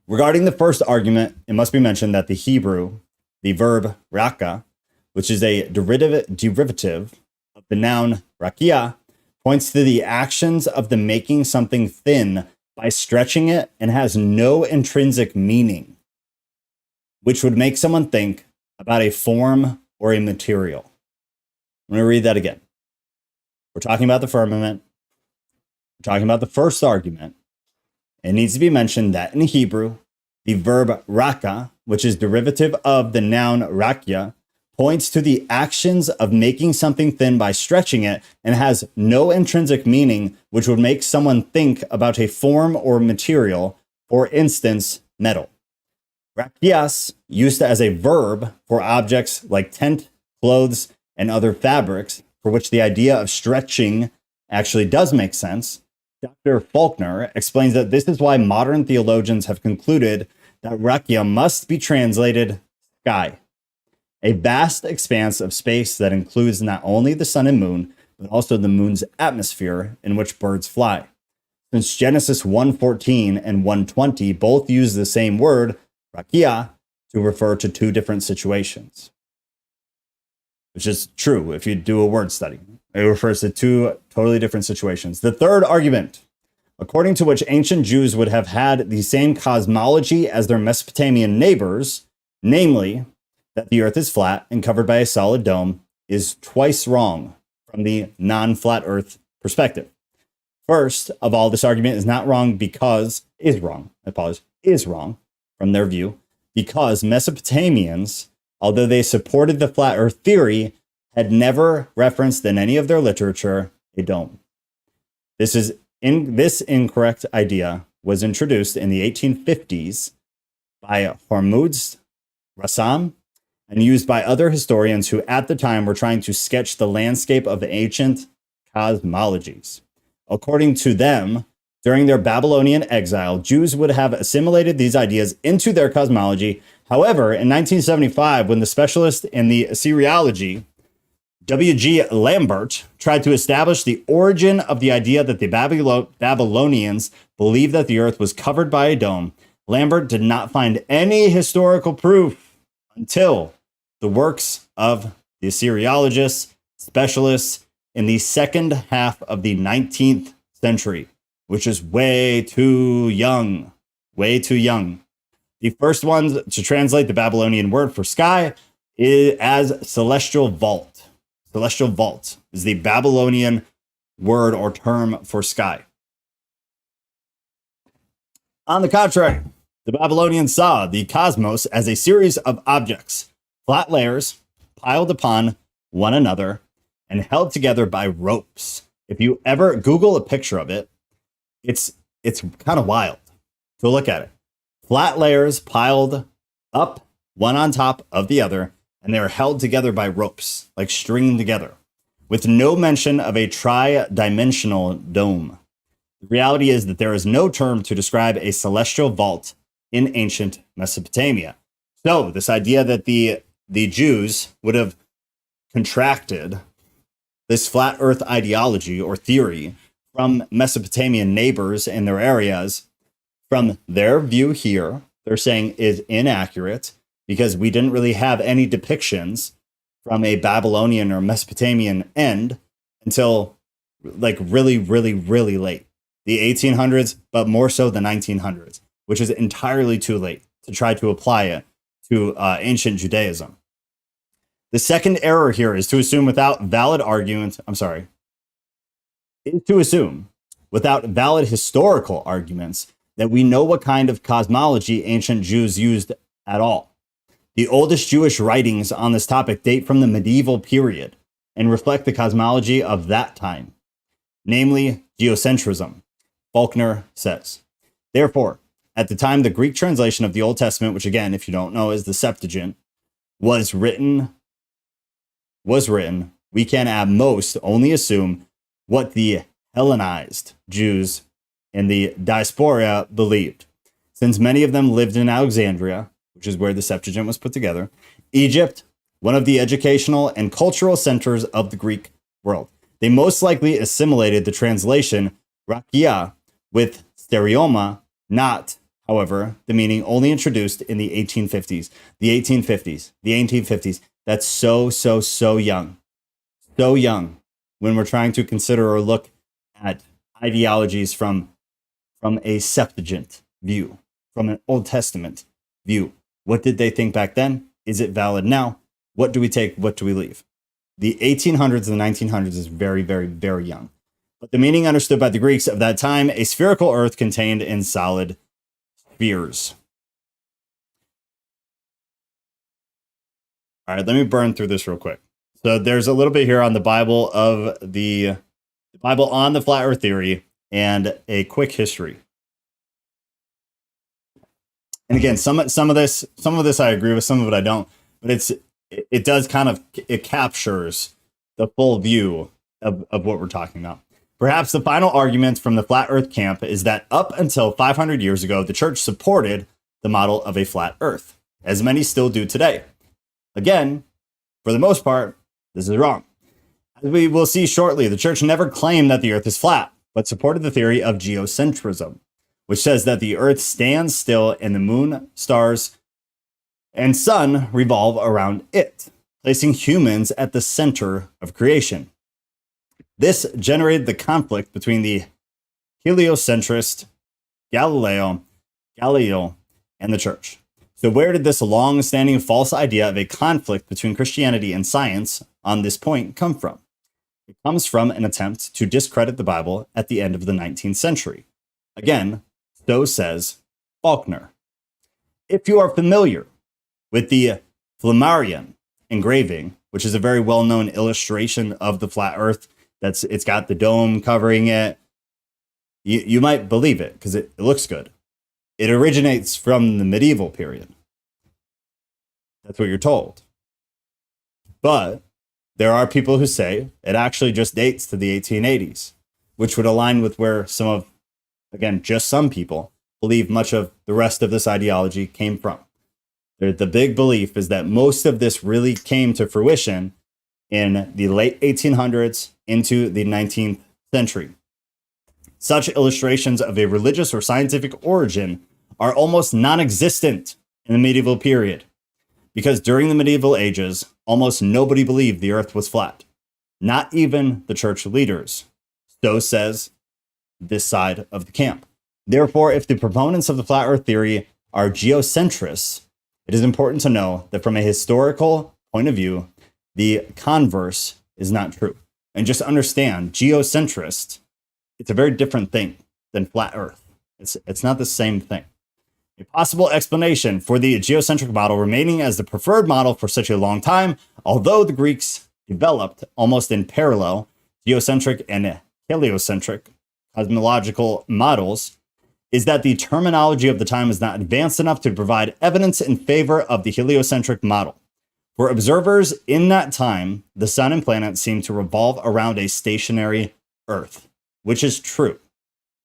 Regarding the first argument, it must be mentioned that the Hebrew, the verb raka, which is a derivative of the noun rakia, points to the actions of the making something thin by stretching it and has no intrinsic meaning, which would make someone think about a form or a material. I'm going to read that again. We're talking about the firmament. We're talking about the first argument. It needs to be mentioned that in Hebrew, the verb raka, which is derivative of the noun rakia, points to the actions of making something thin by stretching it and has no intrinsic meaning, which would make someone think about a form or material, for instance, metal. Rakias, used as a verb for objects like tent, clothes, and other fabrics, for which the idea of stretching actually does make sense. Dr. Faulkner explains that this is why modern theologians have concluded that rakia must be translated sky, a vast expanse of space that includes not only the sun and moon, but also the moon's atmosphere in which birds fly. Since Genesis 1:14 and 1:20 both use the same word, rakia, to refer to two different situations. which is true if you do a word study. It refers to two totally different situations. The third argument, according to which ancient Jews would have had the same cosmology as their Mesopotamian neighbors, namely that the earth is flat and covered by a solid dome, is twice wrong from the non-flat earth perspective. First of all, this argument is not wrong because, is wrong from their view, because Mesopotamians, although they supported the flat earth theory, had never referenced in any of their literature a dome. This incorrect idea was introduced in the 1850s by Hormuzd Rassam and used by other historians who at the time were trying to sketch the landscape of ancient cosmologies. According to them, during their Babylonian exile, Jews would have assimilated these ideas into their cosmology. However, in 1975, when the specialist in the Theology, W.G. Lambert, tried to establish the origin of the idea that the Babylonians believed that the earth was covered by a dome, Lambert did not find any historical proof until the works of the Assyriologists, specialists in the second half of the 19th century, which is way too young. The first ones to translate the Babylonian word for sky as celestial vault. Celestial vault is the Babylonian word or term for sky. On the contrary, the Babylonians saw the cosmos as a series of objects, flat layers piled upon one another and held together by ropes. If you ever Google a picture of it, it's kind of wild. So look at it. Flat layers piled up one on top of the other, and they are held together by ropes, like stringed together, with no mention of a tri-dimensional dome. The reality is that there is no term to describe a celestial vault in ancient Mesopotamia. So this idea that the Jews would have contracted this flat earth ideology or theory from Mesopotamian neighbors in their areas, from their view here, they're saying is inaccurate because we didn't really have any depictions from a Babylonian or Mesopotamian end until like really, really, really late. The 1800s, but more so the 1900s, which is entirely too late to try to apply it to ancient Judaism. The second error here is to assume without valid argument, is to assume without valid historical arguments that we know what kind of cosmology ancient Jews used at all. The oldest Jewish writings on this topic date from the medieval period and reflect the cosmology of that time, namely geocentrism, Faulkner says. Therefore, at the time the Greek translation of the Old Testament, which again, if you don't know, is the Septuagint, was written, we can at most only assume what the Hellenized Jews in the diaspora believed, since many of them lived in Alexandria, which is where the Septuagint was put together, Egypt, one of the educational and cultural centers of the Greek world. They most likely assimilated the translation rakia with stereoma, not, however, the meaning only introduced in the 1850s. The 1850s. That's so young. So young when we're trying to consider or look at ideologies from a Septuagint view, from an Old Testament view. What did they think back then? Is it valid now? What do we take? What do we leave? The 1800s and the 1900s is very, very, very young. But the meaning understood by the Greeks of that time, a spherical earth contained in solid spheres. All right, let me burn through this real quick. So there's a little bit here on the Bible of the Bible on the flat earth theory and a quick history. And again, some of this I agree with, some of it I don't, but it does kind of, it captures the full view of what we're talking about. Perhaps the final argument from the flat earth camp is that up until 500 years ago, the church supported the model of a flat earth, as many still do today. Again, for the most part, this is wrong. As we will see shortly, the church never claimed that the earth is flat, but supported the theory of geocentrism, which says that the earth stands still and the moon, stars, and sun revolve around it. placing humans at the center of creation. This generated the conflict between the heliocentrist Galileo, and the church. So where did this long-standing false idea of a conflict between Christianity and science on this point come from? It comes from an attempt to discredit the Bible at the end of the 19th century. Again, so says Faulkner. If you are familiar with the Flammarion engraving, which is a very well-known illustration of the flat earth, it's got the dome covering it, you might believe it because it looks good. It originates from the medieval period. That's what you're told. But there are people who say it actually just dates to the 1880s, which would align with where just some people believe much of the rest of this ideology came from. The big belief is that most of this really came to fruition in the late 1800s into the 19th century. Such illustrations of a religious or scientific origin are almost non-existent in the medieval period, because during the medieval ages, almost nobody believed the earth was flat, not even the church leaders. So says this side of the camp. Therefore, if the proponents of the flat earth theory are geocentrists, it is important to know that from a historical point of view, the converse is not true. And just understand, geocentrist, it's a very different thing than flat earth. It's not the same thing. A possible explanation for the geocentric model remaining as the preferred model for such a long time, although the Greeks developed almost in parallel geocentric and heliocentric cosmological models, is that the terminology of the time is not advanced enough to provide evidence in favor of the heliocentric model. For observers in that time, the sun and planets seem to revolve around a stationary Earth, which is true.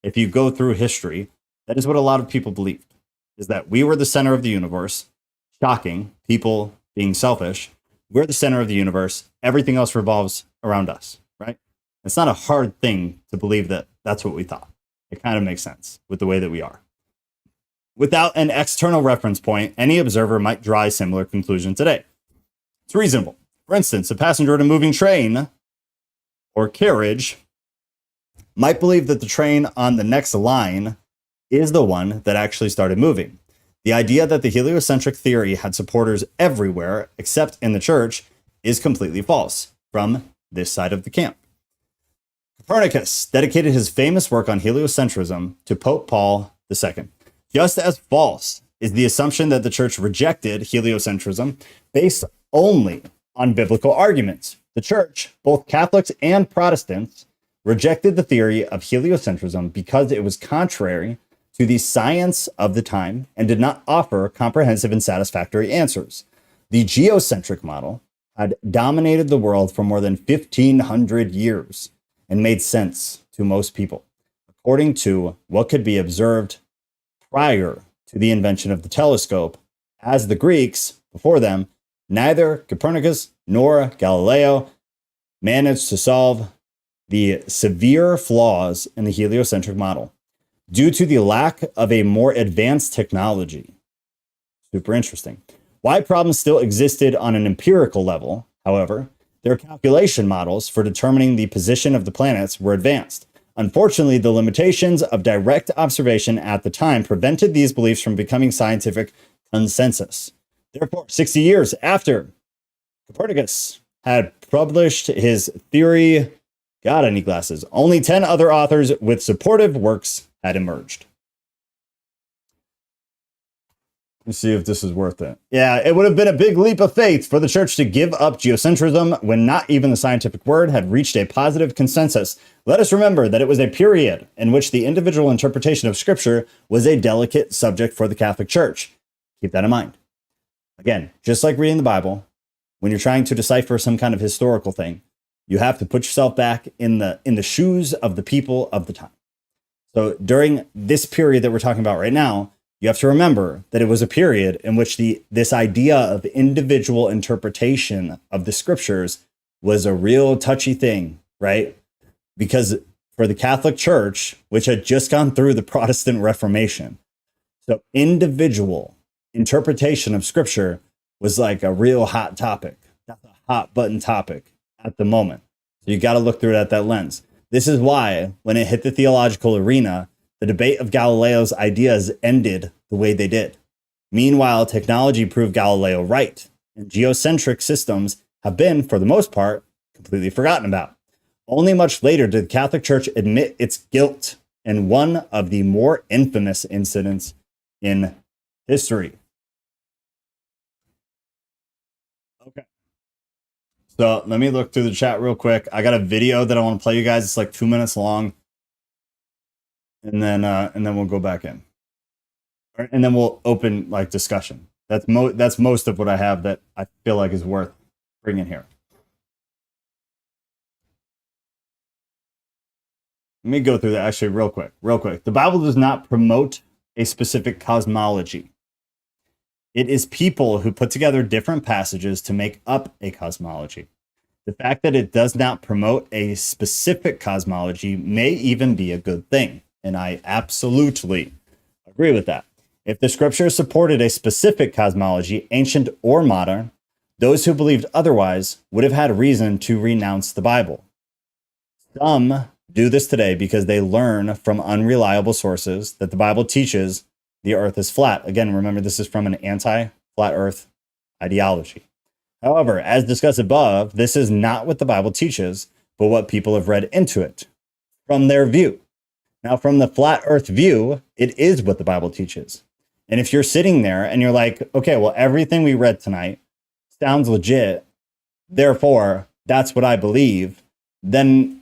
If you go through history, that is what a lot of people believed, is that we were the center of the universe. Shocking, people being selfish. We're the center of the universe. Everything else revolves around us, right? It's not a hard thing to believe that that's what we thought. It kind of makes sense with the way that we are. Without an external reference point, any observer might draw a similar conclusion today. It's reasonable. For instance, a passenger in a moving train or carriage might believe that the train on the next line is the one that actually started moving. The idea that the heliocentric theory had supporters everywhere except in the church is completely false from this side of the camp. Copernicus dedicated his famous work on heliocentrism to Pope Paul II. Just as false is the assumption that the church rejected heliocentrism based only on biblical arguments. The church, both Catholics and Protestants, rejected the theory of heliocentrism because it was contrary to the science of the time and did not offer comprehensive and satisfactory answers. The geocentric model had dominated the world for more than 1,500 years and made sense to most people, according to what could be observed prior to the invention of the telescope, as the Greeks, before them, neither Copernicus nor Galileo managed to solve the severe flaws in the heliocentric model due to the lack of a more advanced technology. Super interesting. Why problems still existed on an empirical level, however, their calculation models for determining the position of the planets were advanced. Unfortunately, the limitations of direct observation at the time prevented these beliefs from becoming scientific consensus. Therefore, 60 years after Copernicus had published his theory, got any glasses, only 10 other authors with supportive works had emerged. Let's see if this is worth it. Yeah, it would have been a big leap of faith for the church to give up geocentrism when not even the scientific word had reached a positive consensus. Let us remember that it was a period in which the individual interpretation of Scripture was a delicate subject for the Catholic Church. Keep that in mind. Again, just like reading the Bible, when you're trying to decipher some kind of historical thing, you have to put yourself back in the shoes of the people of the time. So during this period that we're talking about right now, you have to remember that it was a period in which this idea of individual interpretation of the scriptures was a real touchy thing, right? Because for the Catholic Church, which had just gone through the Protestant Reformation, so individual interpretation of scripture was like a real hot topic. That's a hot button topic at the moment. So you got to look through it at that lens. This is why when it hit the theological arena, the debate of Galileo's ideas ended the way they did. Meanwhile, technology proved Galileo right, and geocentric systems have been, for the most part, completely forgotten about. Only much later did the Catholic Church admit its guilt in one of the more infamous incidents in history. Okay. So let me look through the chat real quick. I got a video that I want to play you guys. It's like 2 minutes long. And then we'll go back in. And then we'll open like discussion. That's most of what I have that I feel like is worth bringing here. Let me go through that actually real quick. The Bible does not promote a specific cosmology. It is people who put together different passages to make up a cosmology. The fact that it does not promote a specific cosmology may even be a good thing, and I absolutely agree with that. If the scriptures supported a specific cosmology, ancient or modern, those who believed otherwise would have had reason to renounce the Bible. Some do this today because they learn from unreliable sources that the Bible teaches the earth is flat. Again, remember, this is from an anti-flat earth ideology. However, as discussed above, this is not what the Bible teaches, but what people have read into it from their view. Now, from the flat earth view, it is what the Bible teaches. And if you're sitting there and you're like, okay, well, everything we read tonight sounds legit, therefore, that's what I believe, then,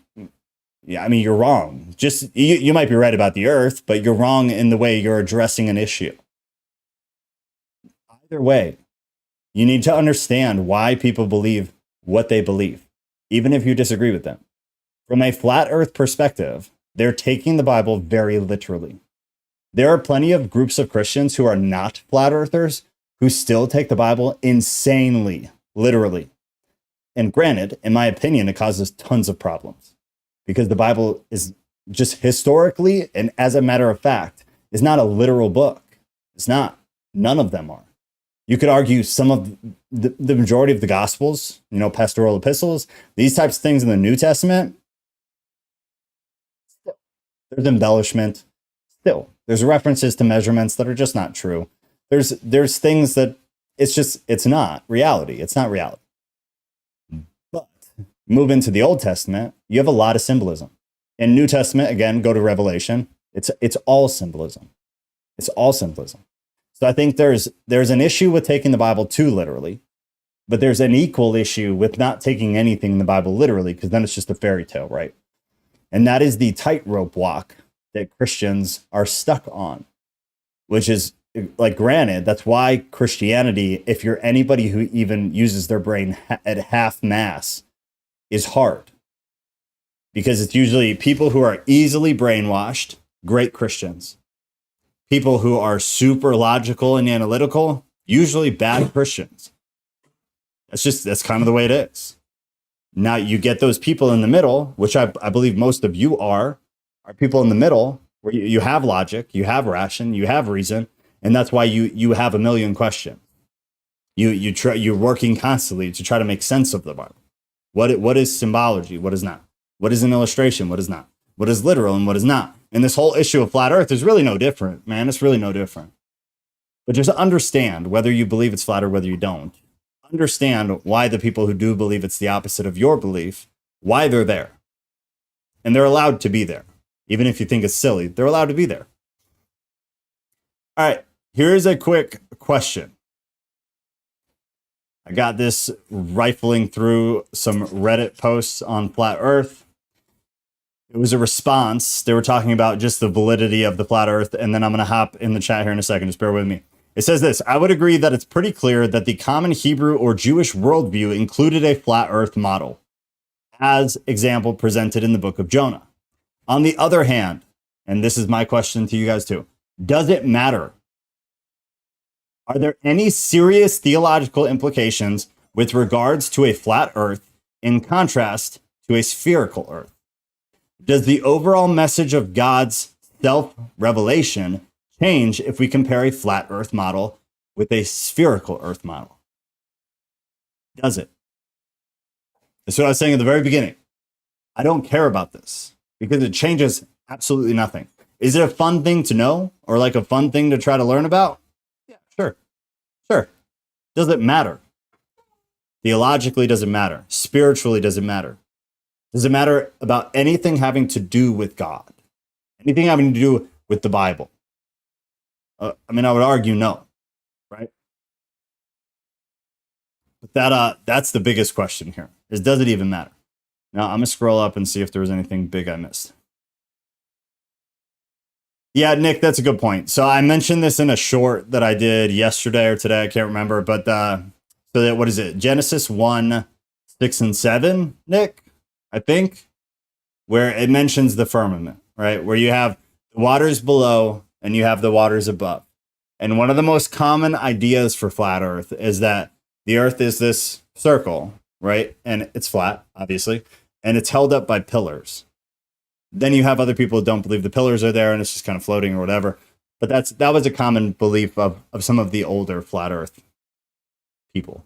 yeah, I mean, you're wrong. Just, you might be right about the earth, but you're wrong in the way you're addressing an issue. Either way, you need to understand why people believe what they believe, even if you disagree with them. From a flat earth perspective, they're taking the Bible very literally. There are plenty of groups of Christians who are not flat earthers who still take the Bible insanely literally. And granted, in my opinion, it causes tons of problems because the Bible is just historically and as a matter of fact is not a literal book. It's not. None of them are. You could argue some of the majority of the Gospels, pastoral epistles, these types of things in the New Testament, there's embellishment. Still, there's references to measurements that are just not true. There's things that it's not reality. It's not reality. But move into the Old Testament, you have a lot of symbolism. In New Testament, again, go to Revelation. It's all symbolism. It's all symbolism. So I think there's an issue with taking the Bible too literally, but there's an equal issue with not taking anything in the Bible literally, because then it's just a fairy tale, right? And that is the tightrope walk that Christians are stuck on, which is, like, granted, that's why Christianity, if you're anybody who even uses their brain at half mass, is hard. Because it's usually people who are easily brainwashed, great Christians. People who are super logical and analytical, usually bad Christians. That's kind of the way it is. Now you get those people in the middle, which I believe most of you are people in the middle where you have logic, you have ration, you have reason, and that's why you have a million questions. You're working constantly to try to make sense of the Bible. What is symbology? What is not? What is an illustration? What is not? What is literal and what is not? And this whole issue of flat earth is really no different, man. It's really no different. But just understand, whether you believe it's flat or whether you don't, understand why the people who do believe it's the opposite of your belief, why they're there. And they're allowed to be there. Even if you think it's silly, they're allowed to be there. All right, here's a quick question. I got this rifling through some Reddit posts on flat earth. It was a response. They were talking about just the validity of the flat earth. And then I'm going to hop in the chat here in a second. Just bear with me. It says this: I would agree that it's pretty clear that the common Hebrew or Jewish worldview included a flat earth model, as example presented in the book of Jonah. On the other hand, and this is my question to you guys too, does it matter? Are there any serious theological implications with regards to a flat earth in contrast to a spherical earth? Does the overall message of God's self-revelation change if we compare a flat earth model with a spherical earth model? Does it? That's what I was saying at the very beginning. I don't care about this because it changes absolutely nothing. Is it a fun thing to know or like a fun thing to try to learn about? Yeah, sure. Sure. Does it matter? Theologically, does it matter? Spiritually, does it matter? Does it matter about anything having to do with God? Anything having to do with the Bible? I mean, I would argue no, right? But that's the biggest question here, is does it even matter? Now, I'm going to scroll up and see if there was anything big I missed. Yeah, Nick, that's a good point. So I mentioned this in a short that I did yesterday or today. I can't remember. But so that, what is it? Genesis 1, 6, and 7, Nick, I think, where it mentions the firmament, right? Where you have the waters below and you have the waters above. And one of the most common ideas for flat Earth is that the Earth is this circle, right? And it's flat, obviously, and it's held up by pillars. Then you have other people who don't believe the pillars are there and it's just kind of floating or whatever. But that was a common belief of some of the older flat Earth people,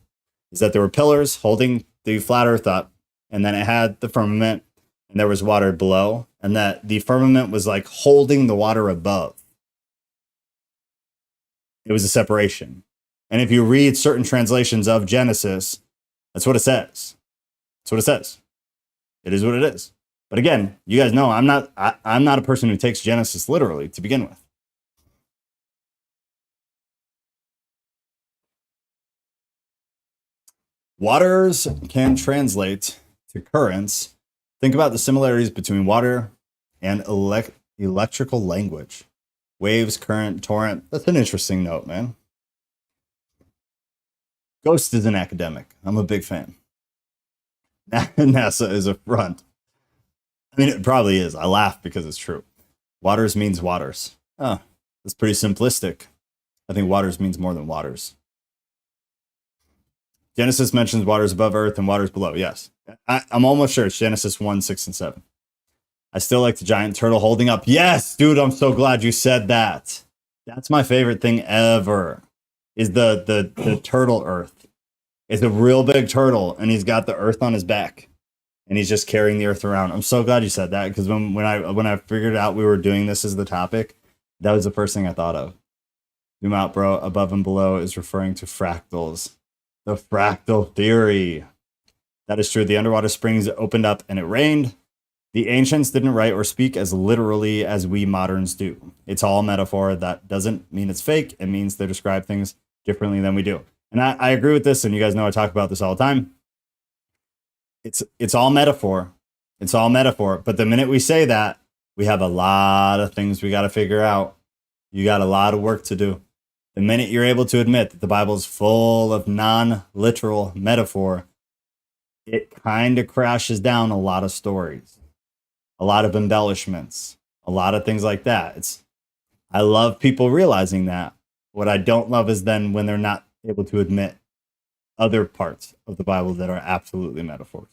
is that there were pillars holding the flat Earth up, and then it had the firmament, and there was water below, and that the firmament was like holding the water above. It was a separation. And if you read certain translations of Genesis, that's what it says. That's what it says. It is what it is. But again, you guys know I'm not a person who takes Genesis literally to begin with. Waters can translate to currents. Think about the similarities between water and electrical language. Waves, current, torrent. That's an interesting note, man. Ghost is an academic. I'm a big fan. NASA is a front. I mean, it probably is. I laugh because it's true. Waters means waters. Oh, that's pretty simplistic. I think waters means more than waters. Genesis mentions waters above earth and waters below. Yes. I'm almost sure it's Genesis 1, 6, and 7. I still like the giant turtle holding up. Yes, dude, I'm so glad you said that. That's my favorite thing ever, is the turtle earth. It's a real big turtle, and he's got the earth on his back. And he's just carrying the earth around. I'm so glad you said that, because when I figured out we were doing this as the topic, that was the first thing I thought of. Zoom out, bro. Above and below is referring to fractals. The fractal theory. That is true. The underwater springs opened up and it rained. The ancients didn't write or speak as literally as we moderns do. It's all metaphor. That doesn't mean it's fake. It means they describe things differently than we do. And I agree with this, and you guys know I talk about this all the time. It's all metaphor. It's all metaphor. But the minute we say that, we have a lot of things we got to figure out. You got a lot of work to do. The minute you're able to admit that the Bible is full of non-literal metaphor, it kind of crashes down a lot of stories, a lot of embellishments, a lot of things like that. I love people realizing that. What I don't love is then when they're not able to admit other parts of the Bible that are absolutely metaphors.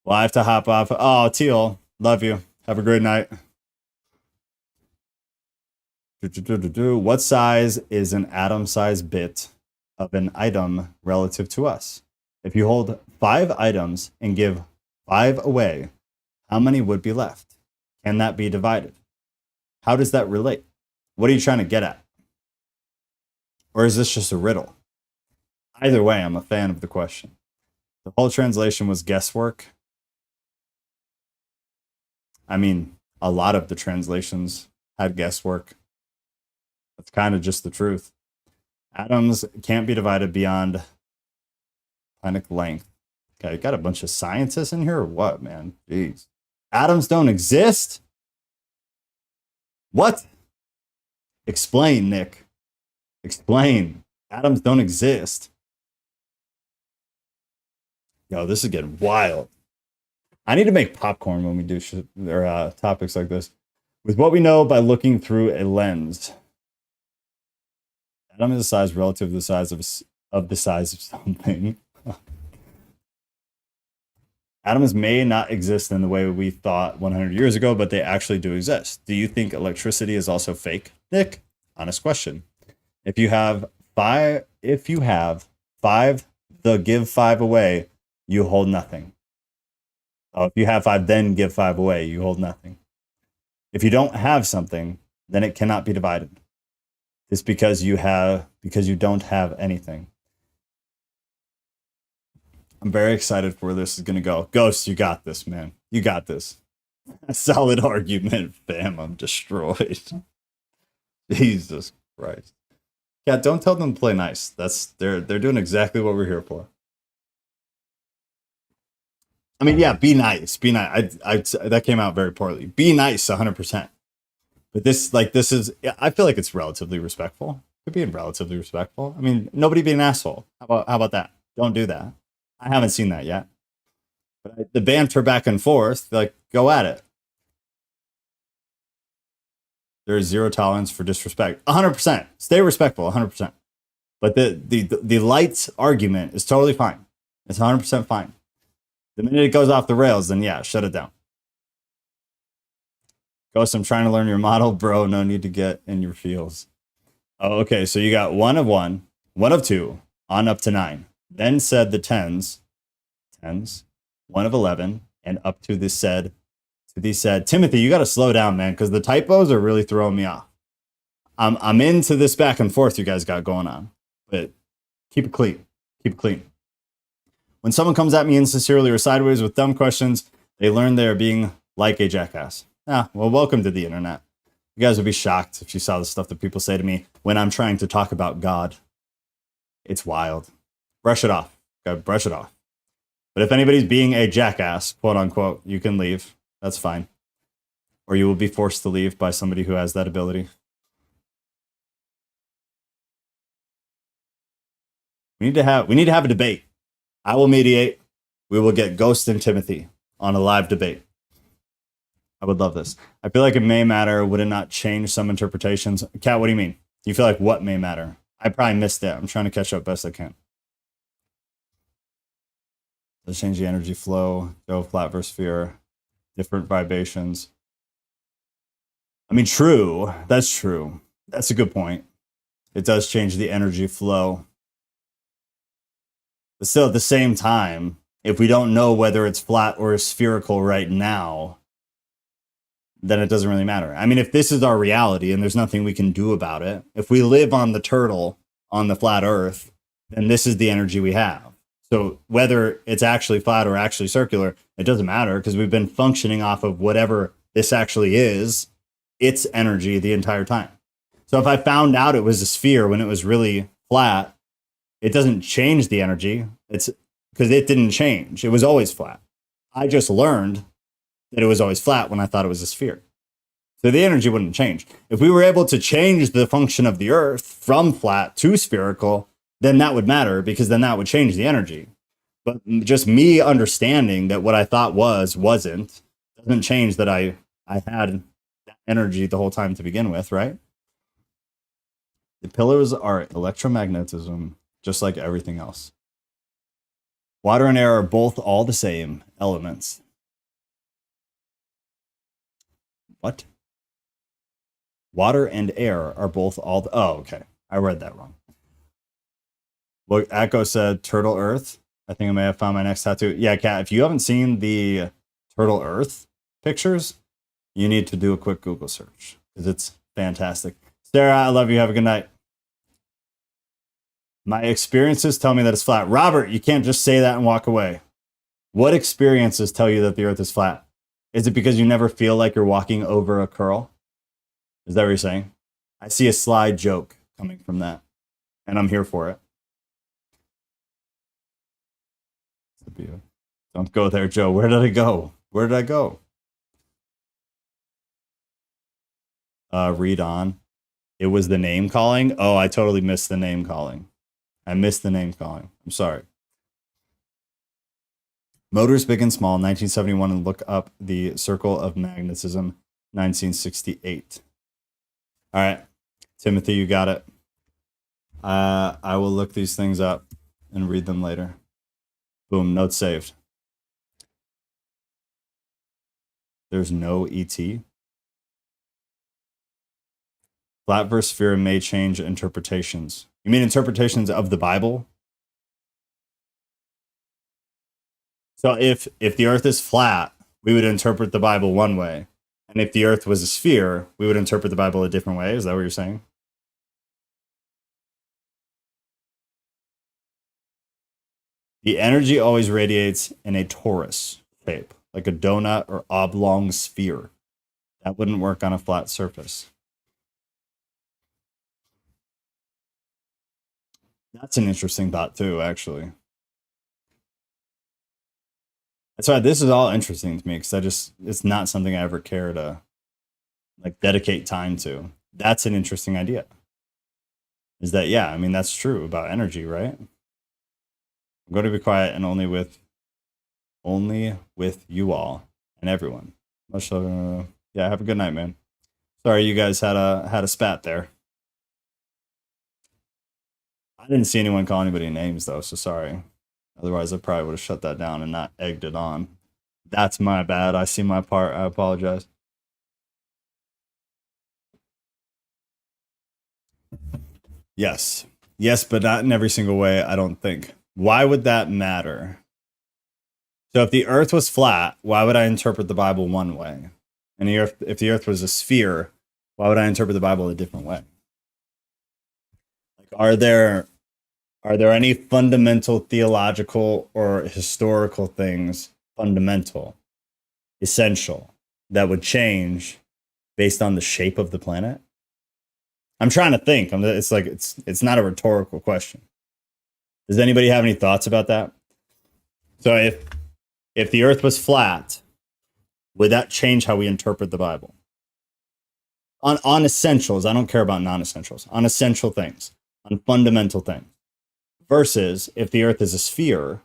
Well, I have to hop off. Oh, Teal, love you. Have a great night. What size is an atom-sized bit of an item relative to us? If you hold 5 items and give 5 away, how many would be left? Can that be divided? How does that relate? What are you trying to get at? Or is this just a riddle? Either way, I'm a fan of the question. The whole translation was guesswork. I mean, a lot of the translations had guesswork. That's kind of just the truth. Atoms can't be divided beyond Planck length. Okay, got a bunch of scientists in here or what, man? Jeez. Atoms don't exist? What? Explain, Nick. Explain. Atoms don't exist. Yo, this is getting wild. I need to make popcorn when we do topics like this. With what we know by looking through a lens, atom is a size relative to the size of the size of something. Atoms may not exist in the way we thought 100 years ago, but they actually do exist. Do you think electricity is also fake? Nick, honest question. If you have five, give 5 away, you hold nothing. Oh, if you have 5, then give 5 away. You hold nothing. If you don't have something, then it cannot be divided. It's because you don't have anything. I'm very excited for where this is going to go. Ghost, you got this, man. You got this. A solid argument, fam. I'm destroyed. Jesus Christ. Yeah, don't tell them to play nice. They're doing exactly what we're here for. I mean, yeah, be nice. Be nice. That came out very poorly. Be nice 100%. But this is, I feel like it's relatively respectful. Could be relatively respectful. I mean, nobody be an asshole. How about that? Don't do that. I haven't seen that yet. But the banter back and forth, like, go at it. There is zero tolerance for disrespect. 100%. Stay respectful, 100%. But the light argument is totally fine. It's 100% fine. The minute it goes off the rails, then yeah, shut it down. Ghost, I'm trying to learn your model, bro. No need to get in your feels. Oh, okay. So you got 1 of 1, 1 of 2, on up to 9. Then said the tens, 1 of 11, and up to this said, Timothy, you got to slow down, man, because the typos are really throwing me off. I'm into this back and forth you guys got going on, but keep it clean. Keep it clean. When someone comes at me insincerely or sideways with dumb questions, they learn they are being like a jackass. Well, welcome to the internet. You guys would be shocked if you saw the stuff that people say to me when I'm trying to talk about God. It's wild. Brush it off. Gotta brush it off. But if anybody's being a jackass, quote unquote, you can leave. That's fine. Or you will be forced to leave by somebody who has that ability. We need to have a debate. I will mediate. We will get Ghost and Timothy on a live debate. I would love this. I feel like it may matter. Would it not change some interpretations? Kat, what do you mean? You feel like what may matter? I probably missed it. I'm trying to catch up best I can. Does change the energy flow, go flat versus sphere, different vibrations. I mean, true. That's true. That's a good point. It does change the energy flow. But still, at the same time, if we don't know whether it's flat or spherical right now, then it doesn't really matter. I mean, if this is our reality and there's nothing we can do about it, if we live on the turtle on the flat earth, then this is the energy we have. So whether it's actually flat or actually circular, it doesn't matter because we've been functioning off of whatever this actually is, its energy the entire time. So if I found out it was a sphere when it was really flat, it doesn't change the energy. It's because it didn't change. It was always flat. I just learned that it was always flat when I thought it was a sphere. So the energy wouldn't change. If we were able to change the function of the earth from flat to spherical, then that would matter because then that would change the energy. But just me understanding that what I thought wasn't, doesn't change that I had that energy the whole time to begin with, right? The pillars are electromagnetism, just like everything else. Water and air are both all the same elements. What? Water and air are both all the... Oh, okay. I read that wrong. Look, Echo said Turtle Earth. I think I may have found my next tattoo. Yeah, Kat, if you haven't seen the Turtle Earth pictures, you need to do a quick Google search because it's fantastic. Sarah, I love you. Have a good night. My experiences tell me that it's flat. Robert, you can't just say that and walk away. What experiences tell you that the earth is flat? Is it because you never feel like you're walking over a curl? Is that what you're saying? I see a sly joke coming from that, and I'm here for it. Don't go there, Joe. Where did I go? Where did I go? Read on. It was the name calling. Oh, I totally missed the name calling. I missed the name calling. I'm sorry. Motors Big and Small, 1971, and look up the Circle of Magnetism, 1968. All right, Timothy, you got it. I will look these things up and read them later. Boom, note saved. There's no ET. Flat versus sphere may change interpretations. You mean interpretations of the Bible? So if the earth is flat, we would interpret the Bible one way. And if the earth was a sphere, we would interpret the Bible a different way. Is that what you're saying? The energy always radiates in a torus shape, like a donut or oblong sphere. That wouldn't work on a flat surface. That's an interesting thought too, actually. That's why this is all interesting to me, because it's not something I ever care to like dedicate time to. That's an interesting idea. Is that, yeah, I mean, that's true about energy, right? I'm going to be quiet and only with you all and everyone. Much love. Yeah, have a good night, man. Sorry you guys had a spat there. I didn't see anyone call anybody names though, so sorry. Otherwise I probably would have shut that down and not egged it on. That's my bad. I see my part. I apologize. Yes. Yes, but not in every single way, I don't think. Why would that matter? So if the earth was flat, why would I interpret the Bible one way? And if the earth was a sphere, why would I interpret the Bible a different way? Like, are there any fundamental theological or historical things, fundamental, essential, that would change based on the shape of the planet? I'm trying to think. It's not a rhetorical question. Does anybody have any thoughts about that? So if the earth was flat, would that change how we interpret the Bible? On essentials, I don't care about non-essentials. On essential things, on fundamental things. Versus if the earth is a sphere,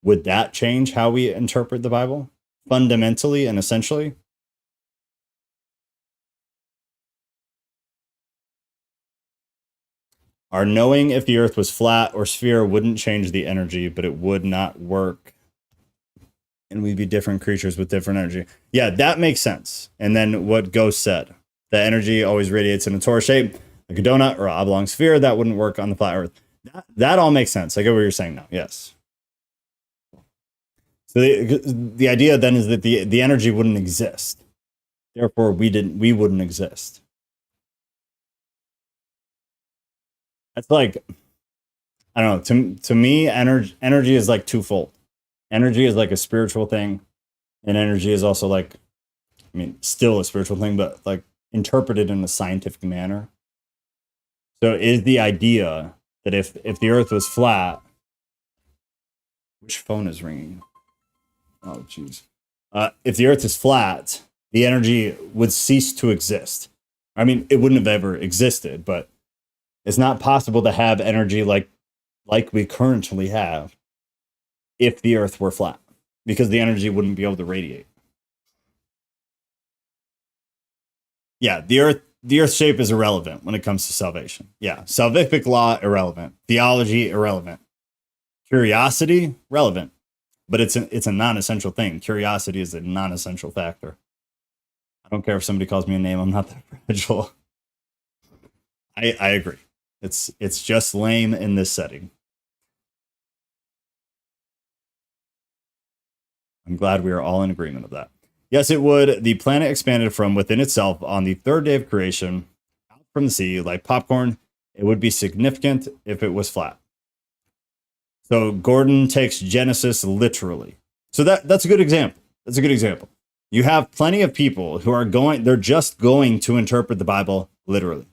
would that change how we interpret the Bible? Fundamentally and essentially? Our knowing if the earth was flat or sphere wouldn't change the energy, but it would not work. And we'd be different creatures with different energy. Yeah, that makes sense. And then what Ghost said, the energy always radiates in a torus shape, like a donut or an oblong sphere. That wouldn't work on the flat earth. That all makes sense. I get what you're saying now. Yes. So the idea then is that the energy wouldn't exist. Therefore, we wouldn't exist. That's like, I don't know, to me, energy is like twofold. Energy is like a spiritual thing, and energy is also like, I mean, still a spiritual thing, but like interpreted in a scientific manner. So is the idea that if the earth was flat, which phone is ringing? Oh, geez. If the earth is flat, the energy would cease to exist. I mean, it wouldn't have ever existed, but it's not possible to have energy like we currently have if the earth were flat, because the energy wouldn't be able to radiate. Yeah, the earth shape is irrelevant when it comes to salvation. Yeah, salvific law, irrelevant. Theology, irrelevant. Curiosity, relevant. But it's a non-essential thing. Curiosity is a non-essential factor. I don't care if somebody calls me a name. I'm not that fragile. I agree. It's just lame in this setting. I'm glad we are all in agreement of that. Yes, it would. The planet expanded from within itself on the third day of creation, out from the sea, like popcorn. It would be significant if it was flat. So Gordon takes Genesis literally. So that's a good example. That's a good example. You have plenty of people who are they're just going to interpret the Bible literally.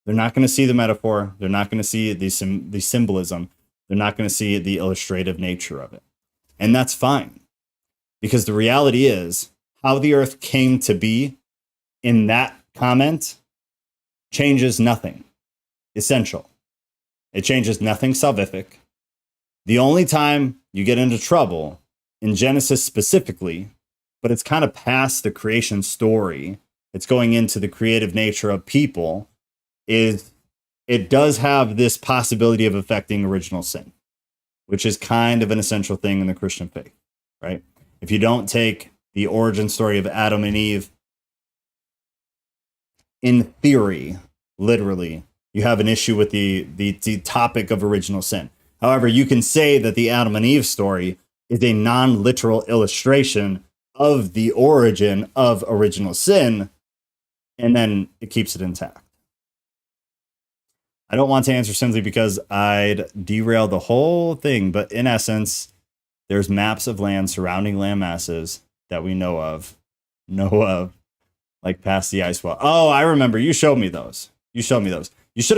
They're not going to see the metaphor. They're not going to see the symbolism. They're not going to see the illustrative nature of it. And that's fine. Because the reality is, how the earth came to be in that comment changes nothing essential. It changes nothing salvific. The only time you get into trouble in Genesis specifically, but it's kind of past the creation story, it's going into the creative nature of people, is it does have this possibility of affecting original sin, which is kind of an essential thing in the Christian faith, right? If you don't take the origin story of Adam and Eve, in theory, literally, you have an issue with the topic of original sin. However, you can say that the Adam and Eve story is a non-literal illustration of the origin of original sin, and then it keeps it intact. I don't want to answer simply because I'd derail the whole thing, but in essence, there's maps of land surrounding land masses that we know of, like past the ice wall. Oh, I remember. You showed me those. You should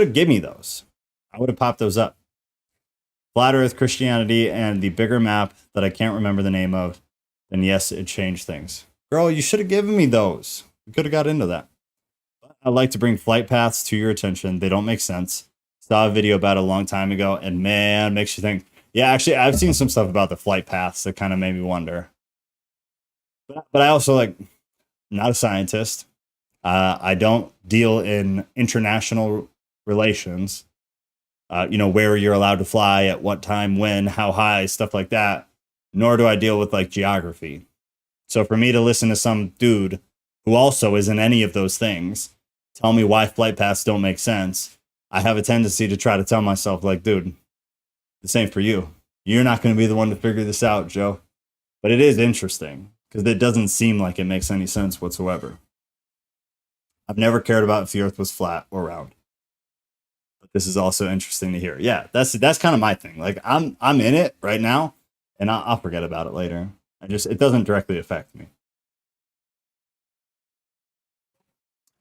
have given me those. I would have popped those up. Flat Earth, Christianity, and the bigger map that I can't remember the name of, then yes, it changed things. Girl, you should have given me those. We could have got into that. I'd like to bring flight paths to your attention. They don't make sense. Saw a video about it a long time ago, and man, makes you think. Yeah, actually, I've seen some stuff about the flight paths that kind of made me wonder. But I also, like, not a scientist. I don't deal in international relations. Where you're allowed to fly, at what time, when, how high, stuff like that. Nor do I deal with, like, geography. So for me to listen to some dude who also isn't any of those things tell me why flight paths don't make sense, I have a tendency to try to tell myself, like, dude, the same for you. You're not going to be the one to figure this out, Joe. But it is interesting because it doesn't seem like it makes any sense whatsoever. I've never cared about if the earth was flat or round. But this is also interesting to hear. Yeah, that's kind of my thing. Like, I'm in it right now, and I'll forget about it later. It doesn't directly affect me.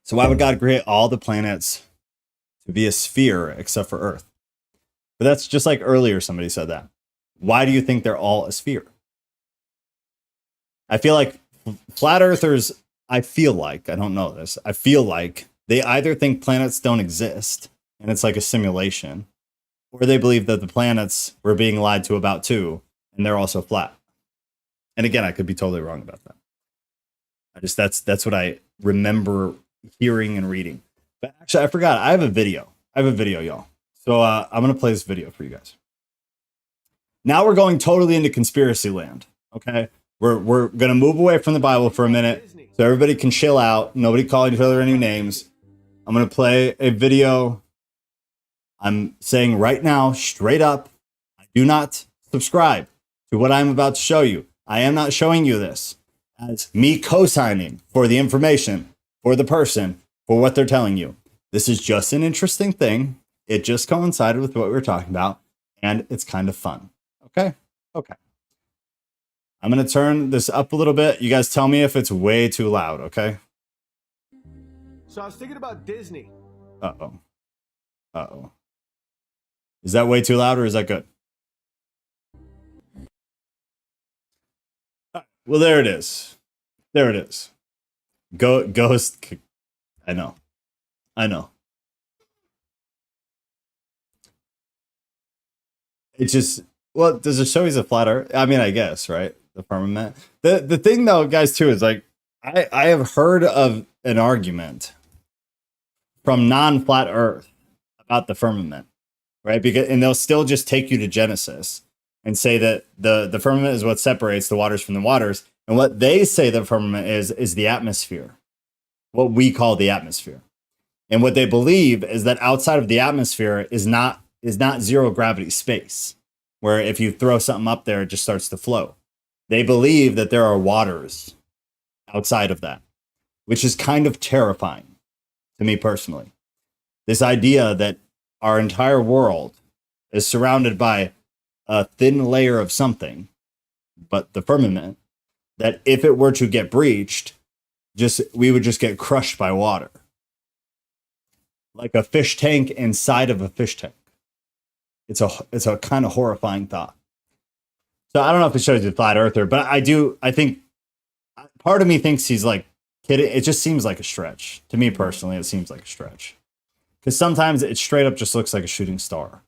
So why would God create all the planets to be a sphere except for Earth? But that's just like earlier somebody said that. Why do you think they're all a sphere? I feel like flat earthers, I don't know this, I feel like they either think planets don't exist and it's like a simulation, or they believe that the planets we're being lied to about too, and they're also flat. And again, I could be totally wrong about that. That's what I remember hearing and reading. But actually, I forgot. I have a video, y'all. So I'm going to play this video for you guys. Now we're going totally into conspiracy land, okay? We're going to move away from the Bible for a minute so everybody can chill out. Nobody calling each other any names. I'm going to play a video. I'm saying right now, straight up, I do not subscribe to what I'm about to show you. I am not showing you this as me co-signing for the information, for the person, for what they're telling you. This is just an interesting thing. It just coincided with what we were talking about, and it's kind of fun. Okay? Okay. I'm going to turn this up a little bit. You guys tell me if it's way too loud, okay? So I was thinking about Disney. Uh-oh. Is that way too loud or is that good? Well, there it is. There it is. Ghost. I know. It just, well, does it show he's a flat earth? I mean, I guess, right? The firmament. The thing though, guys, too, is like, I have heard of an argument from non-flat earth about the firmament, right? And they'll still just take you to Genesis and say that the firmament is what separates the waters from the waters. And what they say the firmament is the atmosphere, what we call the atmosphere. And what they believe is that outside of the atmosphere is not zero gravity space, where if you throw something up there, it just starts to flow. They believe that there are waters outside of that, which is kind of terrifying to me personally. This idea that our entire world is surrounded by a thin layer of something, but the firmament, that if it were to get breached, we would just get crushed by water. Like a fish tank inside of a fish tank. It's a kind of horrifying thought. So I don't know if it shows you the flat earther, but I think part of me thinks he's like kidding. It just seems like a stretch. To me personally, it seems like a stretch. Because sometimes it straight up just looks like a shooting star.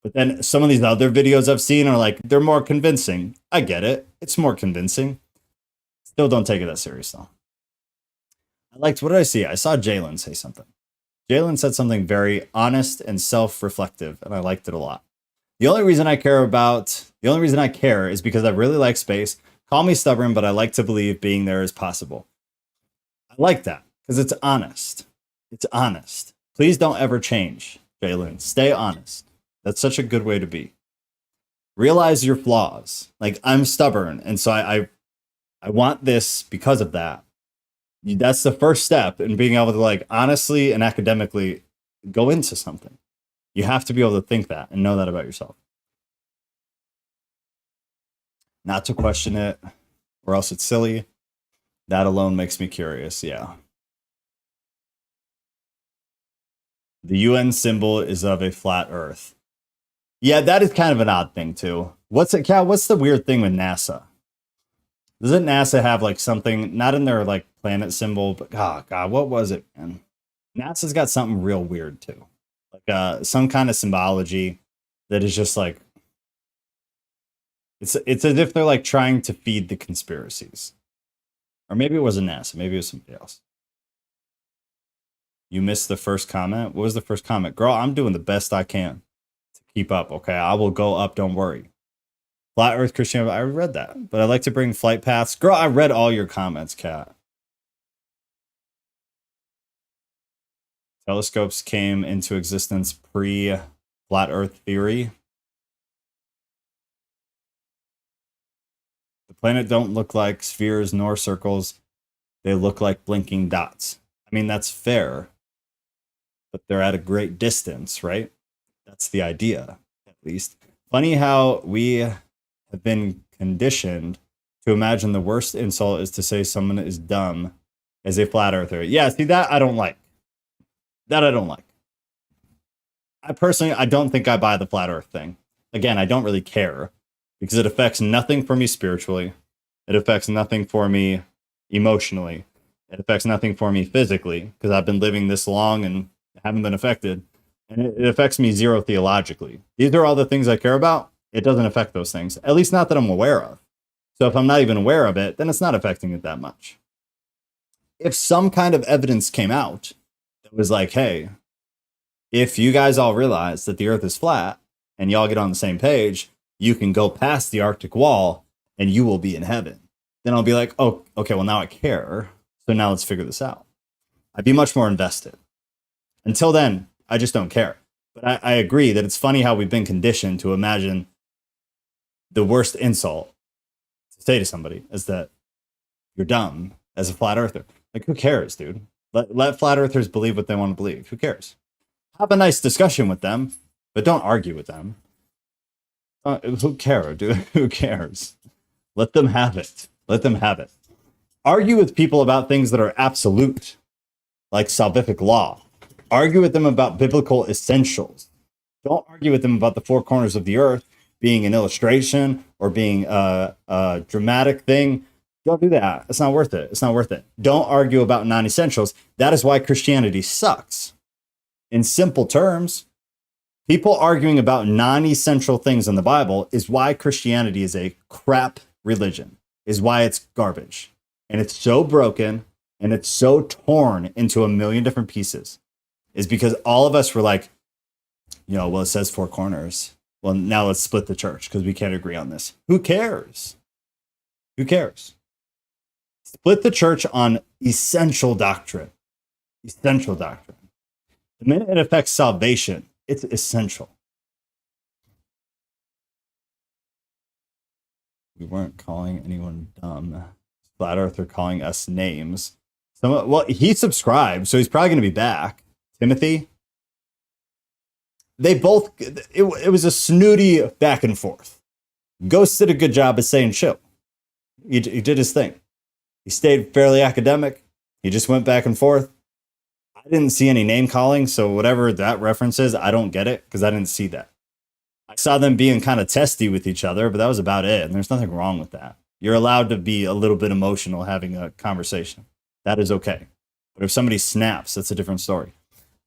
But then some of these other videos I've seen are like, they're more convincing. I get it. It's more convincing. Still don't take it that serious though. What did I see? I saw Jalen say something. Jalen said something very honest and self-reflective, and I liked it a lot. The only reason I care is because I really like space. Call me stubborn, but I like to believe being there is possible. I like that because it's honest. It's honest. Please don't ever change, Jalen. Stay honest. That's such a good way to be. Realize your flaws. Like, I'm stubborn, and so I want this because of that. That's the first step in being able to, like, honestly and academically go into something. You have to be able to think that and know that about yourself. Not to question it, or else it's silly. That alone makes me curious, yeah. The UN symbol is of a flat Earth. Yeah, that is kind of an odd thing, too. What's the weird thing with NASA? Doesn't NASA have, like, something, not in their, like, planet symbol, but, oh, God, what was it, man? NASA's got something real weird, too. Like, some kind of symbology that is just, like, it's as if they're, like, trying to feed the conspiracies. Or maybe it wasn't NASA. Maybe it was somebody else. You missed the first comment? What was the first comment? Girl, I'm doing the best I can to keep up, okay? I will go up, don't worry. Flat Earth Christianity, I read that. But I like to bring flight paths. Girl, I read all your comments, Kat. Telescopes came into existence pre-flat Earth theory. The planet don't look like spheres nor circles. They look like blinking dots. I mean, that's fair. But they're at a great distance, right? That's the idea, at least. Funny how we have been conditioned to imagine the worst insult is to say someone is dumb as a flat earther. Yeah, see, that I don't like. That I don't like. I don't think I buy the flat earth thing. Again, I don't really care because it affects nothing for me spiritually. It affects nothing for me emotionally. It affects nothing for me physically because I've been living this long and haven't been affected. And it affects me zero theologically. These are all the things I care about. It doesn't affect those things, at least not that I'm aware of. So if I'm not even aware of it, then it's not affecting it that much. If some kind of evidence came out that was like, hey, if you guys all realize that the earth is flat and y'all get on the same page, you can go past the Arctic wall and you will be in heaven. Then I'll be like, oh, okay, well, now I care. So now let's figure this out. I'd be much more invested. Until then, I just don't care. But I agree that it's funny how we've been conditioned to imagine the worst insult to say to somebody is that you're dumb as a flat earther. Like, who cares, dude? Let flat earthers believe what they want to believe. Who cares? Have a nice discussion with them, but don't argue with them. Who cares, dude? Who cares? Let them have it. Let them have it. Argue with people about things that are absolute, like salvific law. Argue with them about biblical essentials. Don't argue with them about the four corners of the earth being an illustration or being a dramatic thing. Don't do that. It's not worth it. It's not worth it. Don't argue about non-essentials. That is why Christianity sucks. In simple terms, people arguing about non-essential things in the Bible is why Christianity is a crap religion, is why it's garbage. And it's so broken and it's so torn into a million different pieces is because all of us were like, well, it says four corners. Well, now let's split the church because we can't agree on this. Who cares? Who cares? Split the church on essential doctrine. Essential doctrine. The minute it affects salvation, it's essential. We weren't calling anyone dumb. Flat Earther calling us names. Well, he subscribed, so he's probably going to be back. Timothy. They both, it was a snooty back and forth. Ghost did a good job of saying chill. He did his thing. He stayed fairly academic. He just went back and forth. I didn't see any name calling, so whatever that reference is, I don't get it because I didn't see that. I saw them being kind of testy with each other, but that was about it. And there's nothing wrong with that. You're allowed to be a little bit emotional having a conversation. That is okay. But if somebody snaps, that's a different story.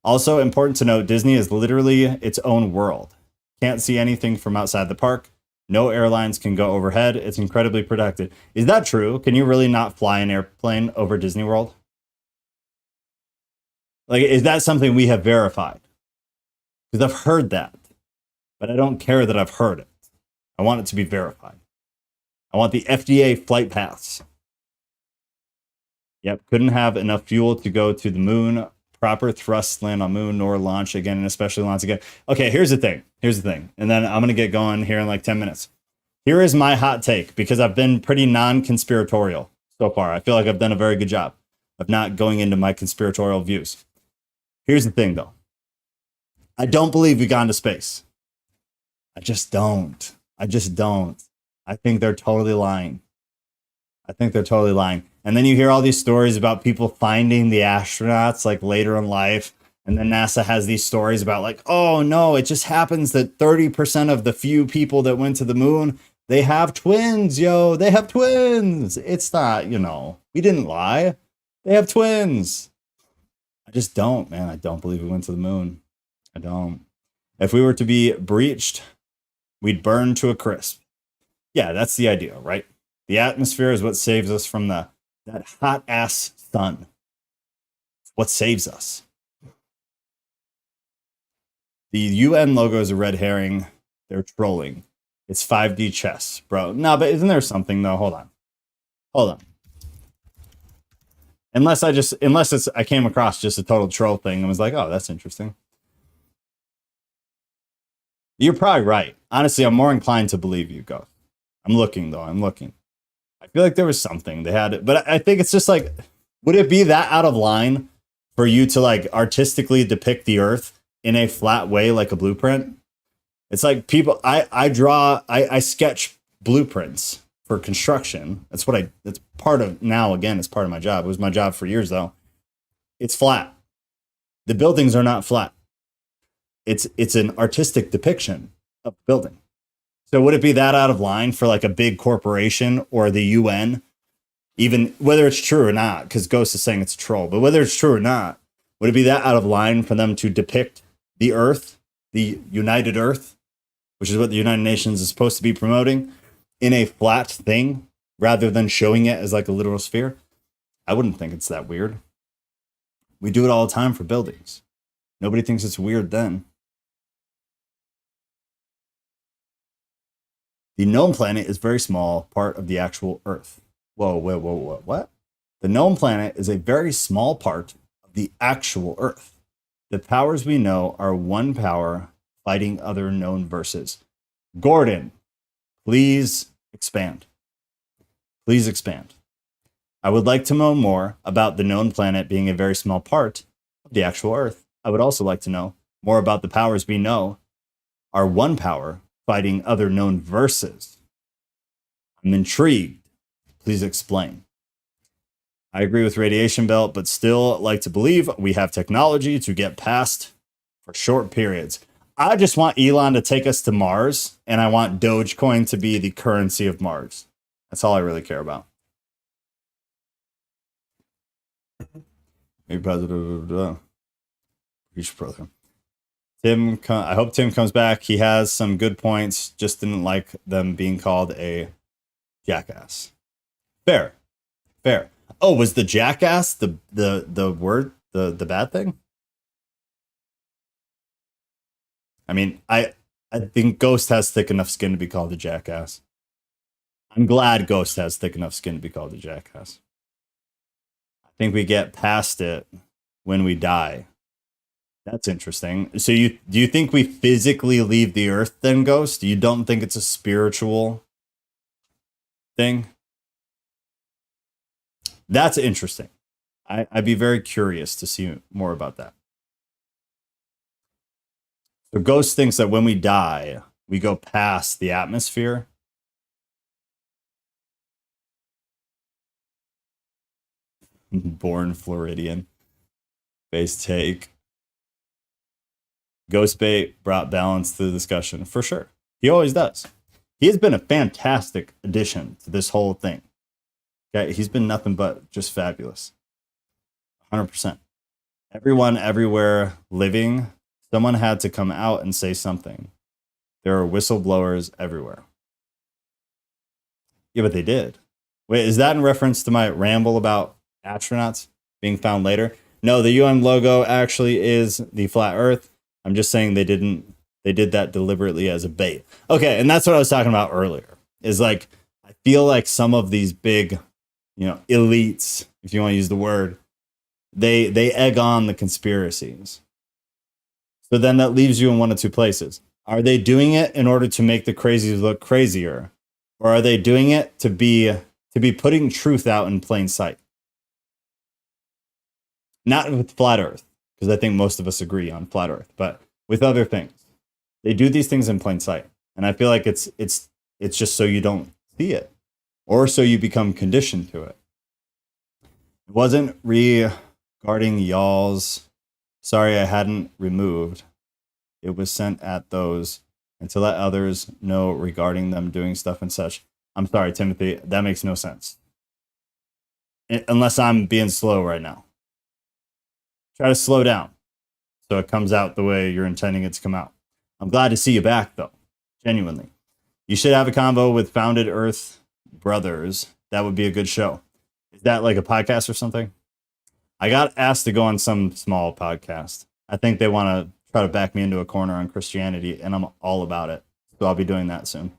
Also important to note, Disney is literally its own world. Can't see anything from outside the park. No airlines can go overhead. It's incredibly protected. Is that true? Can you really not fly an airplane over Disney World? Like, is that something we have verified? Because I've heard that, but I don't care that I've heard it. I want it to be verified. I want the FDA flight pass. Yep, couldn't have enough fuel to go to the moon proper thrust land on moon nor launch again, and especially launch again. Okay, here's the thing. And then I'm going to get going here in like 10 minutes. Here is my hot take, because I've been pretty non-conspiratorial so far. I feel like I've done a very good job of not going into my conspiratorial views. Here's the thing, though. I don't believe we've gone to space. I just don't. I think they're totally lying. And then you hear all these stories about people finding the astronauts like later in life. And then NASA has these stories about like, oh no, it just happens that 30% of the few people that went to the moon, they have twins, yo. They have twins. It's not, we didn't lie. They have twins. I just don't, man. I don't believe we went to the moon. I don't. If we were to be breached, we'd burn to a crisp. Yeah, that's the idea, right? The atmosphere is what saves us from that hot ass sun. What saves us? The UN logo is a red herring. They're trolling. It's 5D chess, bro. No, but isn't there something though? Hold on. Unless I came across just a total troll thing and was like, oh, that's interesting. You're probably right. Honestly, I'm more inclined to believe you, Ghost. I'm looking. I feel like there was something they had, but I think it's just like, would it be that out of line for you to like artistically depict the Earth in a flat way, like a blueprint? It's like people, I sketch blueprints for construction. That's part of now, again, it's part of my job. It was my job for years though. It's flat. The buildings are not flat. It's an artistic depiction of the building. So would it be that out of line for like a big corporation or the UN, even whether it's true or not, because Ghost is saying it's a troll, but whether it's true or not, would it be that out of line for them to depict the Earth, the United Earth, which is what the United Nations is supposed to be promoting, in a flat thing rather than showing it as like a literal sphere? I wouldn't think it's that weird. We do it all the time for buildings. Nobody thinks it's weird then. The known planet is a very small part of the actual Earth. Whoa, what? The known planet is a very small part of the actual Earth. The powers we know are one power fighting other known verses. Gordon, please expand. I would like to know more about the known planet being a very small part of the actual Earth. I would also like to know more about the powers we know are one power fighting other known verses. I'm intrigued. Please explain. I agree with Radiation Belt, but still like to believe we have technology to get past for short periods. I just want Elon to take us to Mars, and I want Dogecoin to be the currency of Mars. That's all I really care about. Maybe positive. Brother. I hope Tim comes back. He has some good points. Just didn't like them being called a jackass. Fair. Oh, was the jackass the word, the bad thing? I mean, I think Ghost has thick enough skin to be called a jackass. I'm glad Ghost has thick enough skin to be called a jackass. I think we get past it when we die. That's interesting. So do you think we physically leave the Earth then, Ghost? You don't think it's a spiritual thing? That's interesting. I'd be very curious to see more about that. So Ghost thinks that when we die, we go past the atmosphere. Born Floridian. Base take. Ghost Bait brought balance to the discussion, for sure. He always does. He has been a fantastic addition to this whole thing. Okay, he's been nothing but just fabulous. 100%. Everyone, everywhere living, someone had to come out and say something. There are whistleblowers everywhere. Yeah, but they did. Wait, is that in reference to my ramble about astronauts being found later? No, the UN logo actually is the flat Earth. I'm just saying they did that deliberately as a bait. Okay, and that's what I was talking about earlier. Is like, I feel like some of these big, elites, if you want to use the word, They egg on the conspiracies. So then that leaves you in one of two places. Are they doing it in order to make the crazies look crazier? Or are they doing it to be putting truth out in plain sight? Not with flat earth, because I think most of us agree on flat earth, but with other things. They do these things in plain sight. And I feel like it's just so you don't see it, or so you become conditioned to it. It wasn't regarding y'all's. Sorry, I hadn't removed. It was sent at those and to let others know regarding them doing stuff and such. I'm sorry, Timothy, that makes no sense. Unless I'm being slow right now. Try to slow down so it comes out the way you're intending it to come out. I'm glad to see you back, though. Genuinely. You should have a convo with Founded Earth Brothers. That would be a good show. Is that like a podcast or something? I got asked to go on some small podcast. I think they want to try to back me into a corner on Christianity, and I'm all about it. So I'll be doing that soon.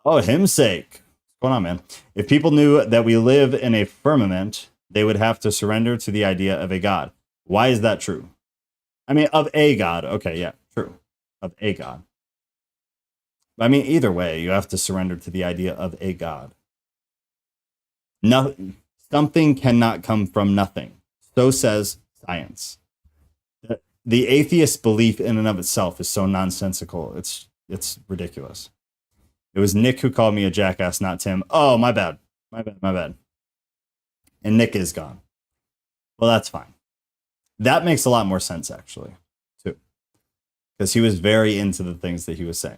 Oh, him's sake. What's going on, man? If people knew that we live in a firmament, they would have to surrender to the idea of a God. Why is that true? I mean, of a God. Okay, yeah, true. Of a God. I mean, either way, you have to surrender to the idea of a God. Nothing, something cannot come from nothing. So says science. The atheist belief in and of itself is so nonsensical. It's ridiculous. It was Nick who called me a jackass, not Tim. Oh, my bad. My bad. And Nick is gone. Well, that's fine. That makes a lot more sense, actually, too. Because he was very into the things that he was saying.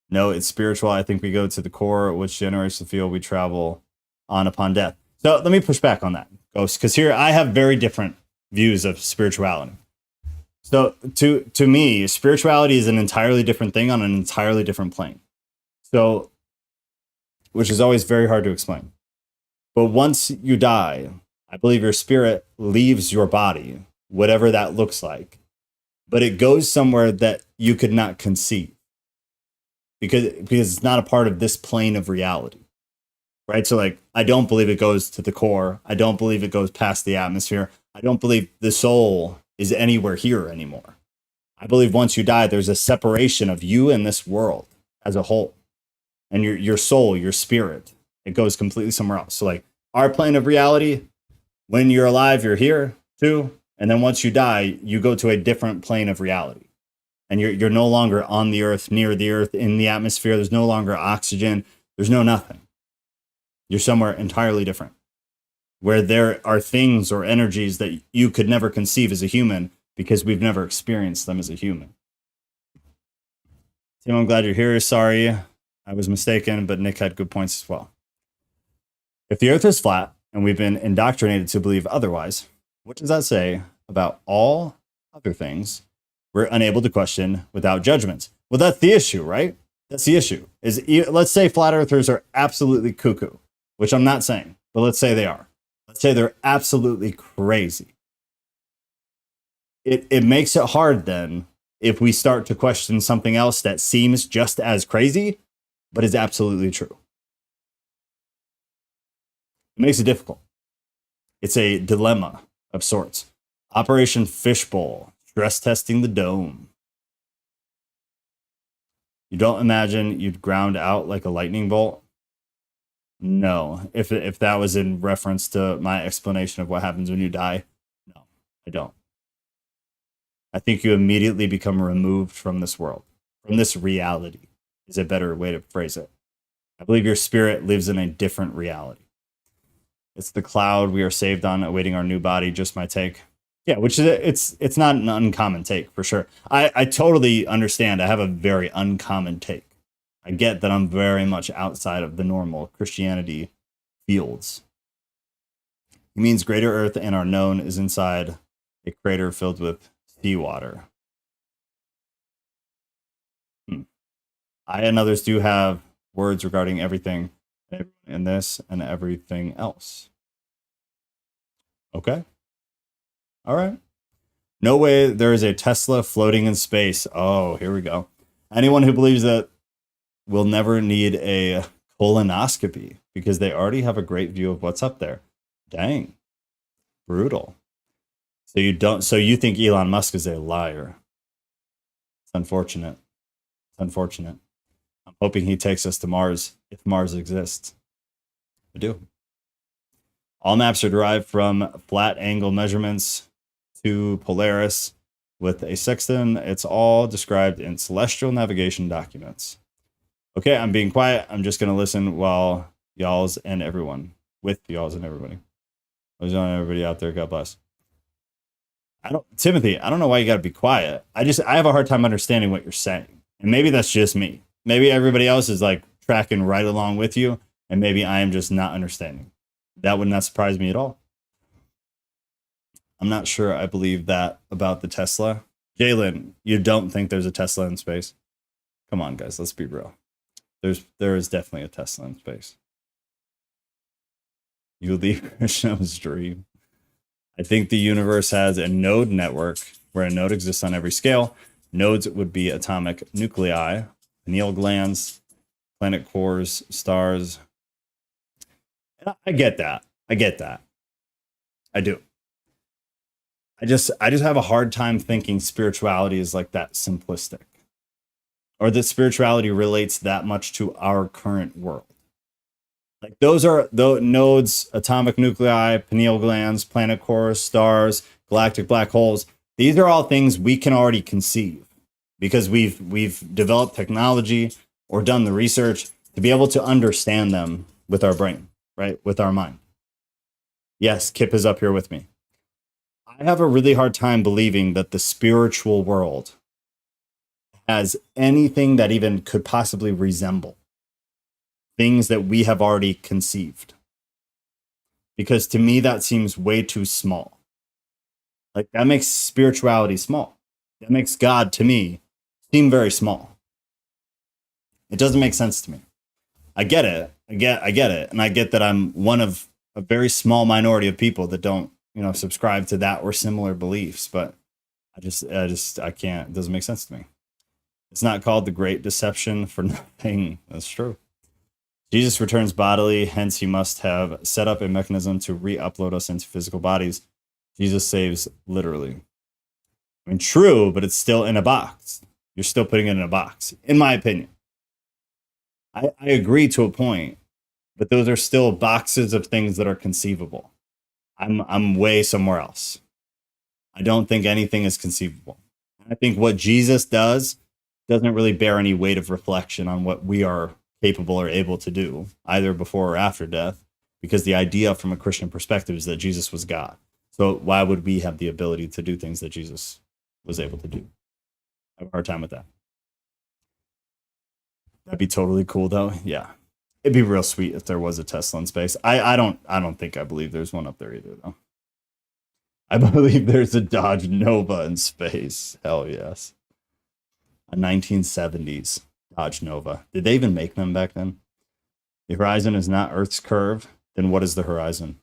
No, it's spiritual. I think we go to the core, which generates the field we travel on upon death. So let me push back on that, Ghost, because here I have very different views of spirituality. So to me, spirituality is an entirely different thing on an entirely different plane. So, which is always very hard to explain. But once you die, I believe your spirit leaves your body, whatever that looks like, but it goes somewhere that you could not conceive because it's not a part of this plane of reality, right? So like, I don't believe it goes to the core. I don't believe it goes past the atmosphere. I don't believe the soul is anywhere here anymore. I believe once you die, there's a separation of you and this world as a whole, and your soul, your spirit, it goes completely somewhere else. So like our plane of reality, when you're alive, you're here too. And then once you die, you go to a different plane of reality. And you're no longer on the earth, near the earth, in the atmosphere. There's no longer oxygen. There's no nothing. You're somewhere entirely different, where there are things or energies that you could never conceive as a human because we've never experienced them as a human. Tim, I'm glad you're here. Sorry, I was mistaken, but Nick had good points as well. If the earth is flat and we've been indoctrinated to believe otherwise, what does that say about all other things we're unable to question without judgment? Well, that's the issue, right? That's the issue. Let's say flat earthers are absolutely cuckoo, which I'm not saying, but let's say they are. Let's say they're absolutely crazy. It makes it hard then if we start to question something else that seems just as crazy, but is absolutely true. It makes it difficult. It's a dilemma of sorts. Operation Fishbowl, stress testing the dome. You don't imagine you'd ground out like a lightning bolt? No. If that was in reference to my explanation of what happens when you die, no, I don't. I think you immediately become removed from this world, from this reality, is a better way to phrase it. I believe your spirit lives in a different reality. It's the cloud we are saved on, awaiting our new body, just my take. Yeah, which is it's not an uncommon take for sure. I totally understand. I have a very uncommon take. I get that I'm very much outside of the normal Christianity fields. He means greater earth and our known is inside a crater filled with seawater. I and others do have words regarding everything in this and everything else. Okay. All right. No way there is a Tesla floating in space. Oh, here we go. Anyone who believes that will never need a colonoscopy because they already have a great view of what's up there. Dang. Brutal. So you think Elon Musk is a liar. It's unfortunate. It's unfortunate. I'm hoping he takes us to Mars if Mars exists. I do. All maps are derived from flat angle measurements to Polaris with a sextant. It's all described in celestial navigation documents. Okay, I'm being quiet. I'm just going to listen while y'all's and everyone, with y'all's and everybody. What's on everybody out there? God bless. Timothy, I don't know why you got to be quiet. I have a hard time understanding what you're saying. And maybe that's just me. Maybe everybody else is like tracking right along with you. And maybe I am just not understanding. That would not surprise me at all. I'm not sure I believe that about the Tesla. Jalen, you don't think there's a Tesla in space? Come on, guys, let's be real. There is definitely a Tesla in space. You leave Krishna's dream. I think the universe has a node network where a node exists on every scale. Nodes would be atomic nuclei, pineal glands, planet cores, stars. I get that. I do. I just have a hard time thinking spirituality is like that simplistic, or that spirituality relates that much to our current world. Like those are the nodes, atomic nuclei, pineal glands, planet cores, stars, galactic black holes. These are all things we can already conceive because we've developed technology or done the research to be able to understand them with our brain, right? With our mind. Yes, Kip is up here with me. I have a really hard time believing that the spiritual world has anything that even could possibly resemble things that we have already conceived. Because to me, that seems way too small. Like that makes spirituality small. That makes God, to me, seem very small. It doesn't make sense to me. I get it. I get it. And I get that I'm one of a very small minority of people that don't, subscribe to that or similar beliefs. But I can't. It doesn't make sense to me. It's not called the Great Deception for nothing. That's true. Jesus returns bodily, hence he must have set up a mechanism to re-upload us into physical bodies. Jesus saves literally. I mean, true, but it's still in a box. You're still putting it in a box, in my opinion. I agree to a point, but those are still boxes of things that are conceivable. I'm way somewhere else. I don't think anything is conceivable. I think what Jesus does doesn't really bear any weight of reflection on what we are capable or able to do, either before or after death, because the idea from a Christian perspective is that Jesus was God. So why would we have the ability to do things that Jesus was able to do? I have a hard time with that. That'd be totally cool, though. Yeah, it'd be real sweet if there was a Tesla in space. I don't think I believe there's one up there either, though. I believe there's a Dodge Nova in space. Hell yes. A 1970s Dodge Nova. Did they even make them back then? The horizon is not Earth's curve. Then what is the horizon?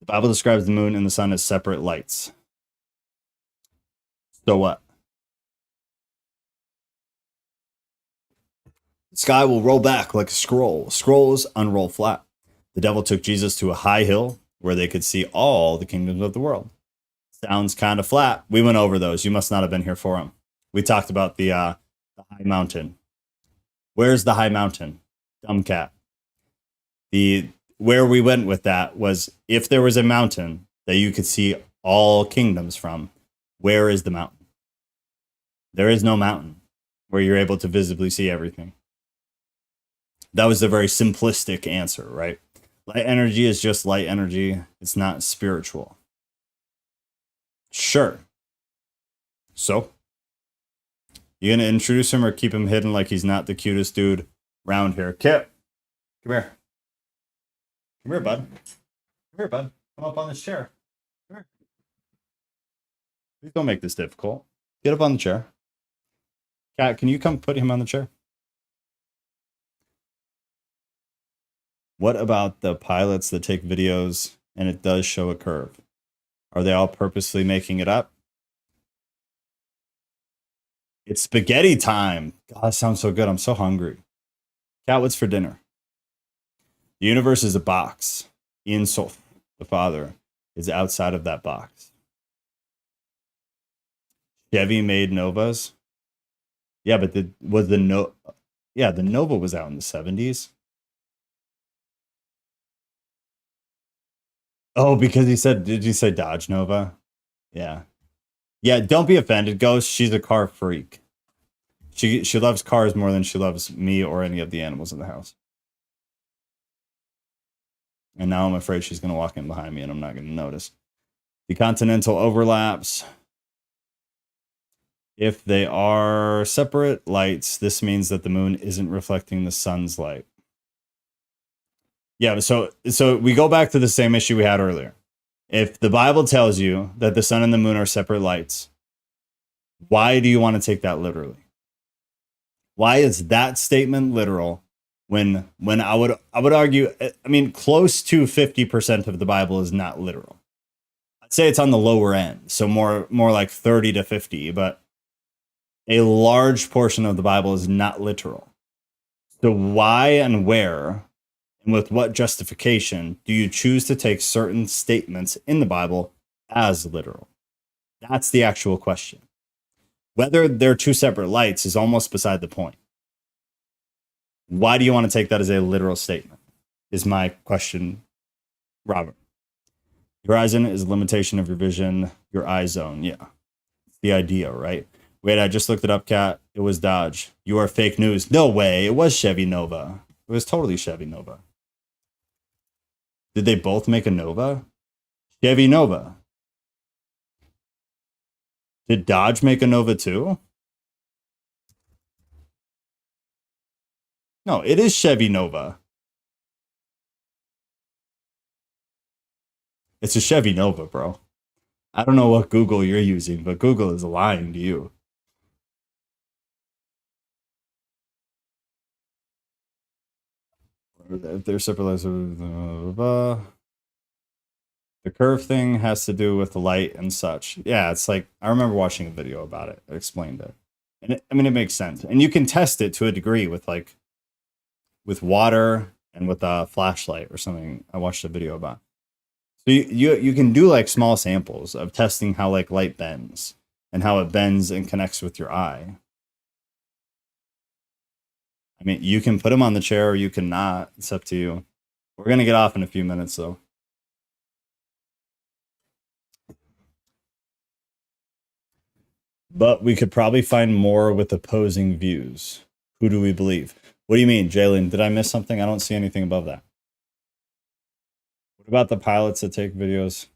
The Bible describes the moon and the sun as separate lights. So what? The sky will roll back like a scroll. Scrolls unroll flat. The devil took Jesus to a high hill where they could see all the kingdoms of the world. Sounds kind of flat. We went over those. You must not have been here for them. We talked about the high mountain. Where's the high mountain? Dumb cat. Where we went with that was if there was a mountain that you could see all kingdoms from, where is the mountain? There is no mountain where you're able to visibly see everything. That was a very simplistic answer, right? Light energy is just light energy. It's not spiritual. Sure. So, you gonna introduce him or keep him hidden like he's not the cutest dude around here? Kip, come here. Come here, bud. Come here, bud. Come up on this chair. Come here. Please don't make this difficult. Get up on the chair. Cat, can you come put him on the chair? What about the pilots that take videos and it does show a curve? Are they all purposely making it up? It's spaghetti time. God, that sounds so good. I'm so hungry. Cat, what's for dinner? The universe is a box. Ein Sof, the Father, is outside of that box. Chevy made Novas. Yeah, but the Nova was out in the 70s. Oh, because did you say Dodge Nova? Yeah. Yeah, don't be offended, Ghost. She's a car freak. She loves cars more than she loves me or any of the animals in the house. And now I'm afraid she's going to walk in behind me and I'm not going to notice. The continental overlaps. If they are separate lights, this means that the moon isn't reflecting the sun's light. Yeah, so we go back to the same issue we had earlier. If the Bible tells you that the sun and the moon are separate lights, why do you want to take that literally? Why is that statement literal when I would argue, I mean, close to 50% of the Bible is not literal. I'd say it's on the lower end, so more like 30 to 50, but a large portion of the Bible is not literal. So why and where and with what justification do you choose to take certain statements in the Bible as literal? That's the actual question. Whether they're two separate lights is almost beside the point. Why do you want to take that as a literal statement? Is my question, Robert. Your horizon is a limitation of your vision, your eye zone. Yeah. It's the idea, right? Wait, I just looked it up, Kat. It was Dodge. You are fake news. No way. It was Chevy Nova. It was totally Chevy Nova. Did they both make a Nova? Chevy Nova. Did Dodge make a Nova too? No, it is Chevy Nova. It's a Chevy Nova, bro. I don't know what Google you're using, but Google is lying to you. If they're separate, the curve thing has to do with the light and such. Yeah, it's like, I remember watching a video about it. It explained it. And it makes sense. And you can test it to a degree with water and with a flashlight or something. I watched a video about. So you can do like small samples of testing how like light bends and how it bends and connects with your eye. I mean, you can put them on the chair or you can not. It's up to you. We're going to get off in a few minutes, though. But we could probably find more with opposing views. Who do we believe? What do you mean, Jalen? Did I miss something? I don't see anything above that. What about the pilots that take videos?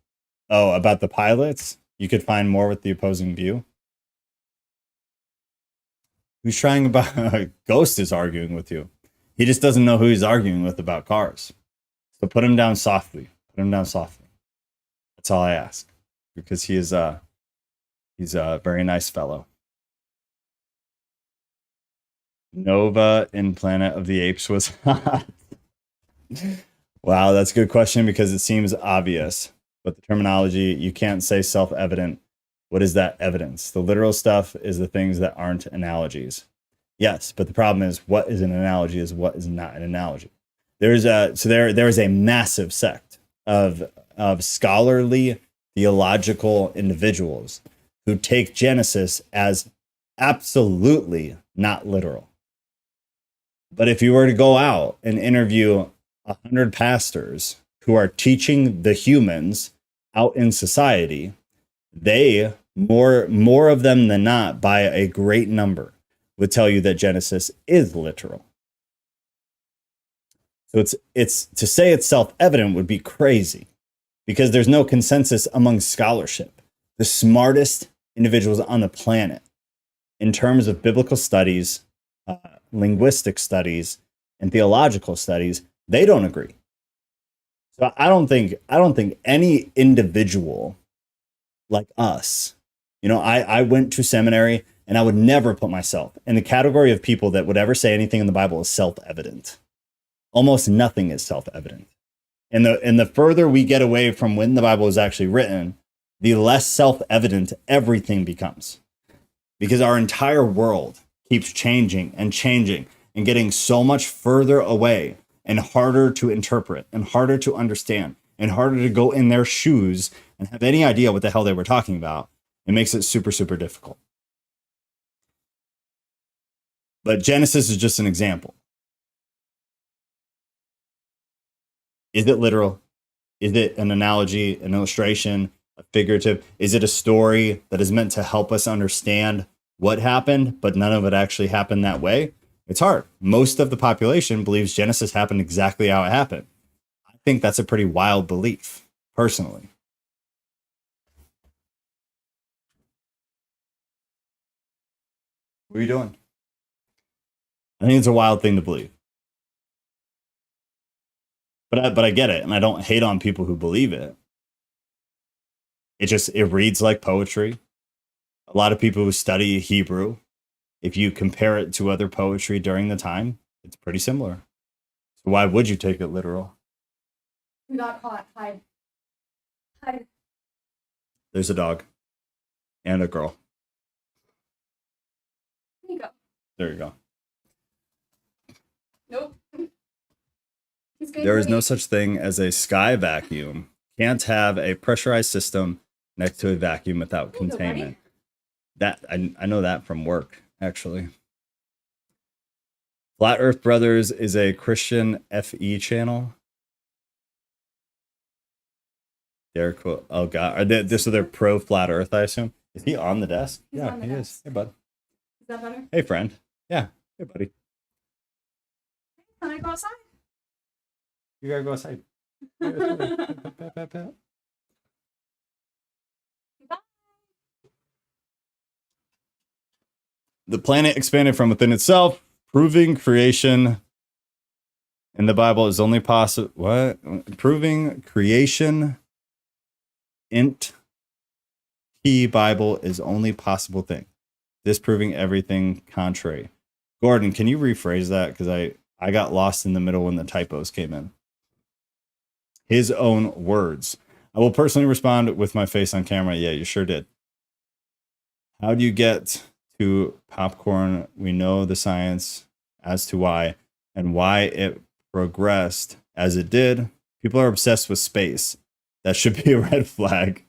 Oh, about the pilots? You could find more with the opposing view? Who's trying about Ghost is arguing with you. He just doesn't know who he's arguing with about cars. So put him down softly. Put him down softly. That's all I ask. Because he's a very nice fellow. Nova in Planet of the Apes was hot. Wow, that's a good question because it seems obvious. But the terminology, you can't say self-evident. What is that evidence? The literal stuff is the things that aren't analogies. Yes, but the problem is what is an analogy is what is not an analogy. There is a massive sect of scholarly theological individuals who take Genesis as absolutely not literal. But if you were to go out and interview 100 pastors who are teaching the humans out in society, they more of them than not, by a great number, would tell you that Genesis is literal. So it's to say it's self-evident would be crazy because there's no consensus among scholarship. The smartest individuals on the planet in terms of biblical studies, linguistic studies, and theological studies, they don't agree. So I don't think any individual like us, I went to seminary and I would never put myself in the category of people that would ever say anything in the Bible is self-evident. Almost nothing is self-evident. And the further we get away from when the Bible is actually written, the less self-evident everything becomes. Because our entire world keeps changing and getting so much further away and harder to interpret and harder to understand. and harder to go in their shoes and have any idea what the hell they were talking about. It makes it super, super difficult. But Genesis is just an example. Is it literal? Is it an analogy, an illustration, a figurative? Is it a story that is meant to help us understand what happened, but none of it actually happened that way? It's hard. Most of the population believes Genesis happened exactly how it happened. I think that's a pretty wild belief, personally. What are you doing? I think it's a wild thing to believe. But I get it, and I don't hate on people who believe it. It reads like poetry. A lot of people who study Hebrew, if you compare it to other poetry during the time, it's pretty similar. So why would you take it literal? We got caught. Hide. Hide. There's a dog and a girl. There you go. There you go. Nope. There is no such thing as a sky vacuum. Can't have a pressurized system next to a vacuum without containment. That I know that from work, actually. Flat Earth Brothers is a Christian FE channel. They're cool. Oh god, so they're pro flat Earth, I assume. Is he on the desk? Yeah, he is. Hey, bud. Is that better? Hey, friend. Yeah. Hey, buddy. Can I go outside? You gotta go outside. The planet expanded from within itself, proving creation in the Bible is only possible. What? Proving creation int P Bible is only possible thing. Disproving everything contrary. Gordon, can you rephrase that? Because I got lost in the middle when the typos came in. His own words. I will personally respond with my face on camera. Yeah, you sure did. How do you get to popcorn? We know the science as to why and why it progressed as it did. People are obsessed with space. That should be a red flag.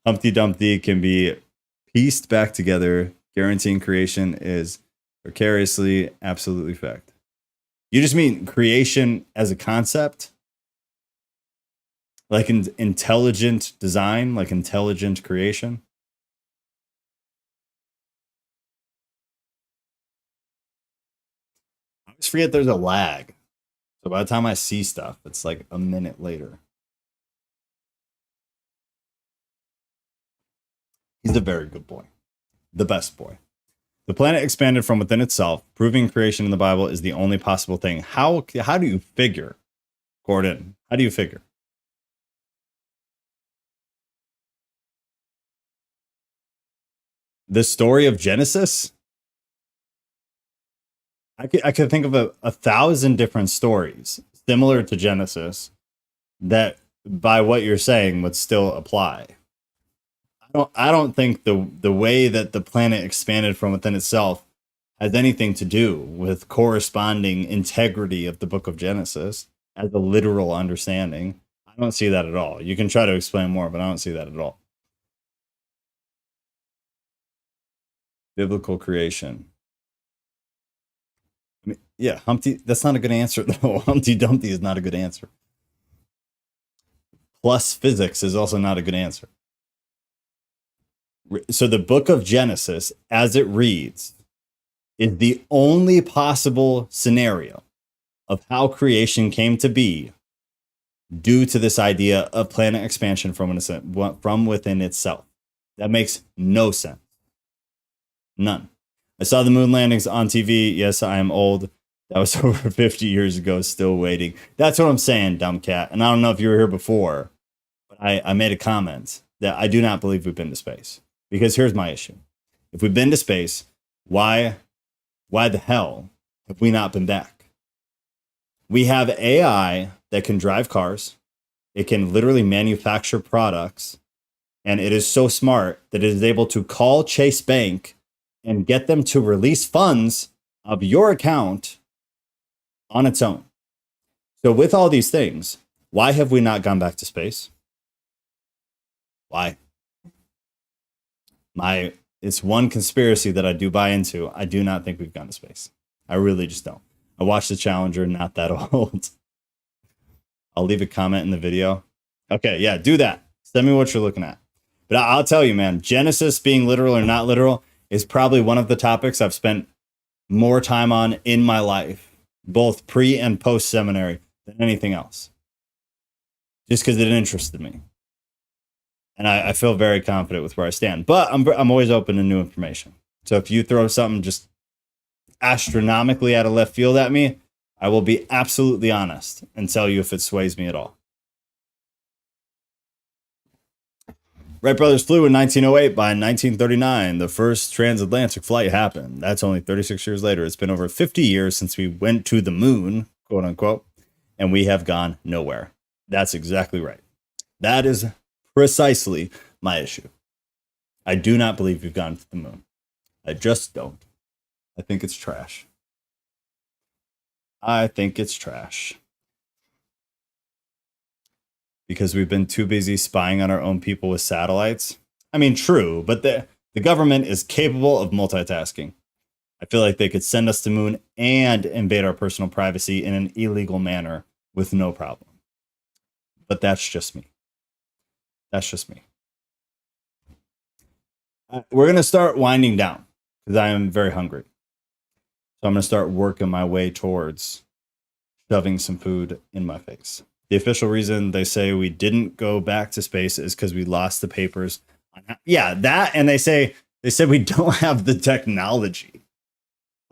Humpty Dumpty can be pieced back together. Guaranteeing creation is precariously absolutely fact. You just mean creation as a concept? Like intelligent design, like intelligent creation? I always forget there's a lag. So by the time I see stuff, it's like a minute later. He's a very good boy. The best boy. The planet expanded from within itself, proving creation in the Bible is the only possible thing. How do you figure, Gordon? How do you figure? The story of Genesis? I could think of a 1,000 different stories similar to Genesis that, by what you're saying, would still apply. I don't think the way that the planet expanded from within itself has anything to do with corresponding integrity of the book of Genesis as a literal understanding. I don't see that at all. You can try to explain more, but I don't see that at all. Biblical creation. I mean, yeah, Humpty, that's not a good answer, though. Humpty Dumpty is not a good answer. Plus physics is also not a good answer. So the book of Genesis, as it reads, is the only possible scenario of how creation came to be due to this idea of planet expansion from within itself. That makes no sense. None. I saw the moon landings on TV. Yes, I am old. That was over 50 years ago, still waiting. That's what I'm saying, dumb cat. And I don't know if you were here before, but I made a comment that I do not believe we've been to space. Because here's my issue. If we've been to space, why the hell have we not been back? We have AI that can drive cars. It can literally manufacture products. And it is so smart that it is able to call Chase Bank and get them to release funds of your account on its own. So with all these things, Why have we not gone back to space? Why? It's one conspiracy that I do buy into. I do not think we've gone to space. I really just don't. I watched the Challenger, not that old. I'll leave a comment in the video. Okay, yeah, do that. Send me what you're looking at. But I'll tell you, man, Genesis being literal or not literal is probably one of the topics I've spent more time on in my life, both pre and post seminary, than anything else. Just because it interested me. And I feel very confident with where I stand. But I'm always open to new information. So if you throw something just astronomically out of left field at me, I will be absolutely honest and tell you if it sways me at all. Wright brothers flew in 1908. By 1939, the first transatlantic flight happened. That's only 36 years later. It's been over 50 years since we went to the moon, quote unquote, and we have gone nowhere. That's exactly right. That is precisely my issue. I do not believe we've gone to the moon. I just don't. I think it's trash. I think it's trash. Because we've been too busy spying on our own people with satellites. I mean, true, but the government is capable of multitasking. I feel like they could send us to the moon and invade our personal privacy in an illegal manner with no problem. But that's just me. That's just me. We're going to start winding down because I am very hungry. So I'm going to start working my way towards shoving some food in my face. The official reason they say we didn't go back to space is because we lost the papers. Yeah, that, and they said we don't have the technology.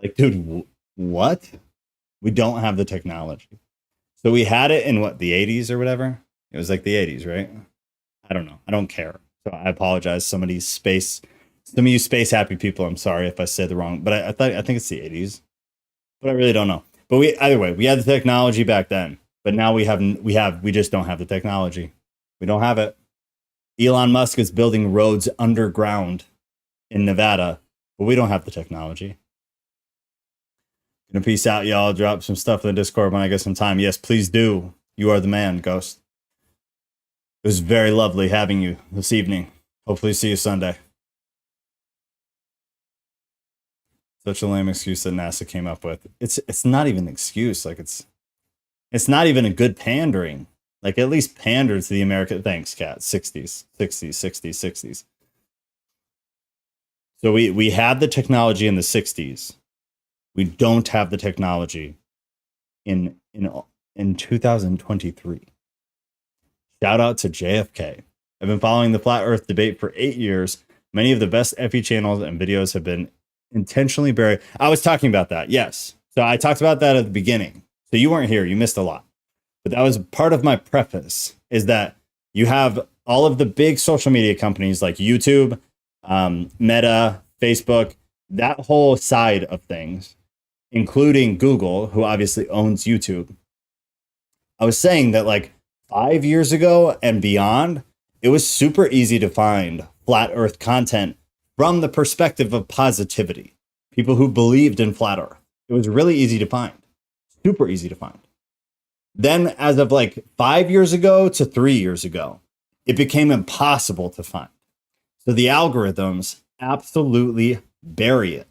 Like, dude, what? We don't have the technology. So we had it in what, the 80s or whatever? It was like the 80s, right? I don't know. I don't care. So I apologize. Some of you space happy people, I'm sorry if I said the wrong, but I think it's the 80s. But I really don't know. But either way, we had the technology back then. But now we just don't have the technology. We don't have it. Elon Musk is building roads underground in Nevada, but we don't have the technology. Gonna peace out, y'all. Drop some stuff in the Discord when I get some time. Yes, please do. You are the man, Ghost. It was very lovely having you this evening. Hopefully see you Sunday. Such a lame excuse that NASA came up with. It's not even an excuse. Like it's not even a good pandering. Like, at least pander to the American. Thanks, Cat. 60s. So we had the technology in the 60s. We don't have the technology in 2023. Shout out to JFK. I've been following the flat Earth debate for 8 years. Many of the best FE channels and videos have been intentionally buried. I was talking about that. Yes. So I talked about that at the beginning. So you weren't here. You missed a lot. But that was part of my preface, is that you have all of the big social media companies like YouTube, Meta, Facebook, that whole side of things, including Google, who obviously owns YouTube. I was saying that like 5 years ago and beyond, it was super easy to find flat Earth content from the perspective of positivity. People who believed in flat Earth. It was really easy to find. Super easy to find. Then as of like 5 years ago to 3 years ago, it became impossible to find. So the algorithms absolutely bury it.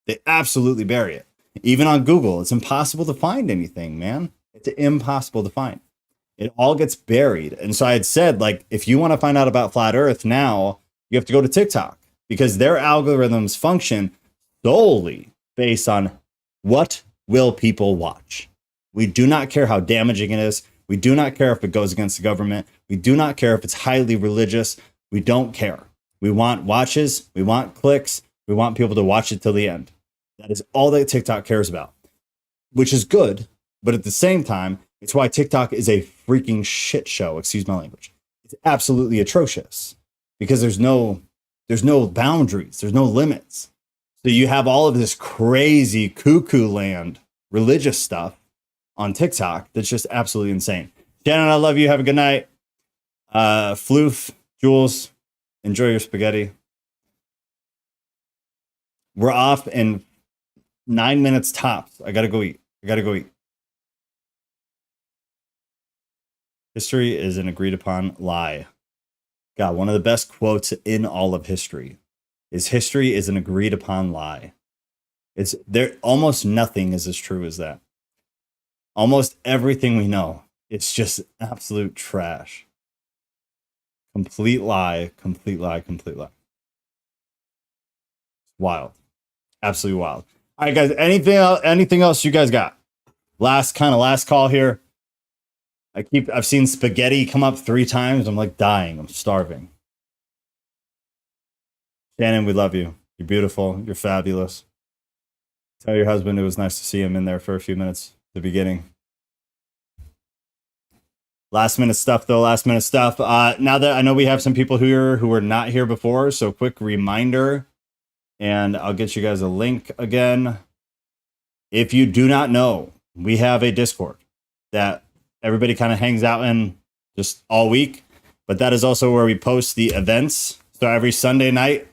They absolutely bury it. Even on Google, it's impossible to find anything, man. It's impossible to find. It all gets buried. And so I had said, like, if you want to find out about flat Earth now, you have to go to TikTok, because their algorithms function solely based on what will people watch. We do not care how damaging it is. We do not care if it goes against the government. We do not care if it's highly religious. We don't care. We want watches. We want clicks. We want people to watch it till the end. That is all that TikTok cares about, which is good. But at the same time, it's why TikTok is a freaking shit show. Excuse my language. It's absolutely atrocious because there's no boundaries. There's no limits. So you have all of this crazy cuckoo land religious stuff on TikTok that's just absolutely insane. Shannon, I love you. Have a good night. Floof, Jules, enjoy your spaghetti. We're off in 9 minutes tops. I gotta go eat. History is an agreed upon lie. God, one of the best quotes in all of history is history is an agreed upon lie. It's there. Almost nothing is as true as that. Almost everything we know, it's just absolute trash. Complete lie, complete lie, complete lie. Wild. Absolutely wild. All right, guys, anything else you guys got? Last call here. I've seen spaghetti come up 3 times. I'm like dying. I'm starving. Shannon, we love you. You're beautiful. You're fabulous. Tell your husband it was nice to see him in there for a few minutes at the beginning. Last minute stuff, though. Last minute stuff. Now that I know we have some people here who were not here before, so quick reminder, and I'll get you guys a link again. If you do not know, we have a Discord that everybody kind of hangs out in just all week, but that is also where we post the events. So every Sunday night,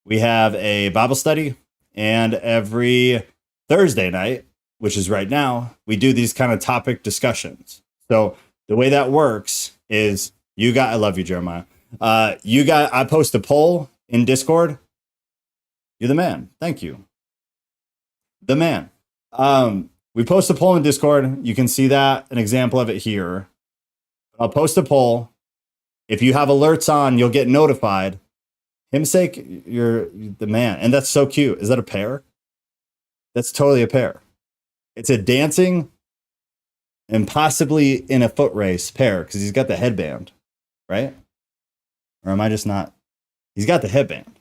we have a Bible study, and every Thursday night, which is right now, we do these kind of topic discussions. So the way that works is I love you, Jeremiah. I post a poll in Discord. You're the man. Thank you. The man. We post a poll in Discord. You can see that, an example of it here. I'll post a poll. If you have alerts on, you'll get notified. Him's sake, you're the man. And that's so cute. Is that a pear? That's totally a pear. It's a dancing and possibly in a foot race pear because he's got the headband, right? Or am I just not? He's got the headband.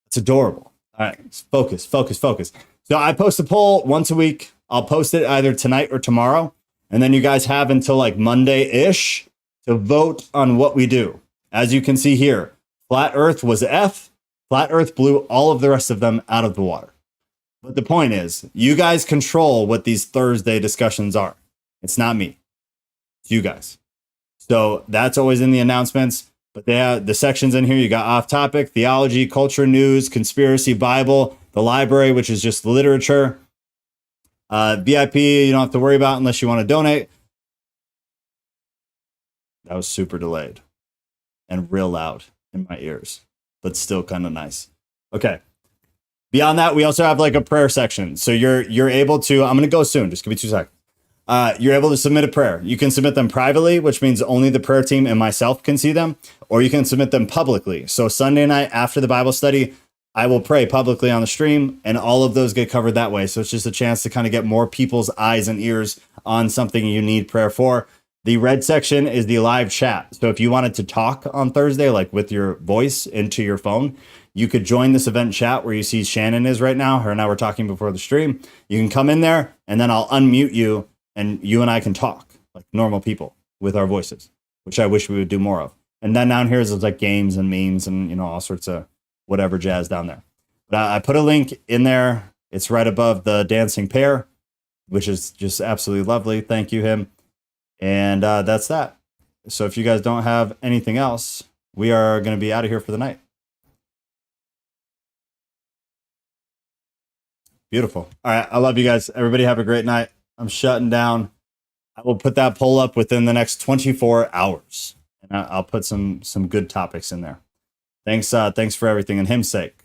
It's adorable. All right, focus. So I post a poll once a week. I'll post it either tonight or tomorrow. And then you guys have until like Monday-ish to vote on what we do. As you can see here, Flat Earth was F. Flat Earth blew all of the rest of them out of the water. But the point is, you guys control what these Thursday discussions are. It's not me. It's you guys. So that's always in the announcements. But they have the sections in here. You got off topic, theology, culture, news, conspiracy, Bible, the library, which is just literature. VIP, you don't have to worry about unless you want to donate. That was super delayed and real loud in my ears, but still kind of nice. Okay. Beyond that, we also have like a prayer section. So you're able to, I'm going to go soon. Just give me 2 seconds. You're able to submit a prayer. You can submit them privately, which means only the prayer team and myself can see them, or you can submit them publicly. So Sunday night after the Bible study, I will pray publicly on the stream, and all of those get covered that way. So it's just a chance to kind of get more people's eyes and ears on something you need prayer for. The red section is the live chat. So if you wanted to talk on Thursday, like with your voice into your phone, you could join this event chat where you see Shannon is right now. Her and I were talking before the stream. You can come in there, and then I'll unmute you, and you and I can talk like normal people with our voices, which I wish we would do more of. And then down here is like games and memes and, you know, all sorts of whatever jazz down there. But I put a link in there. It's right above the dancing pear, which is just absolutely lovely. Thank you, him. And that's that. So if you guys don't have anything else, we are going to be out of here for the night. Beautiful. All right. I love you guys. Everybody have a great night. I'm shutting down. I will put that poll up within the next 24 hours. And I'll put some good topics in there. Thanks for everything in him's sake.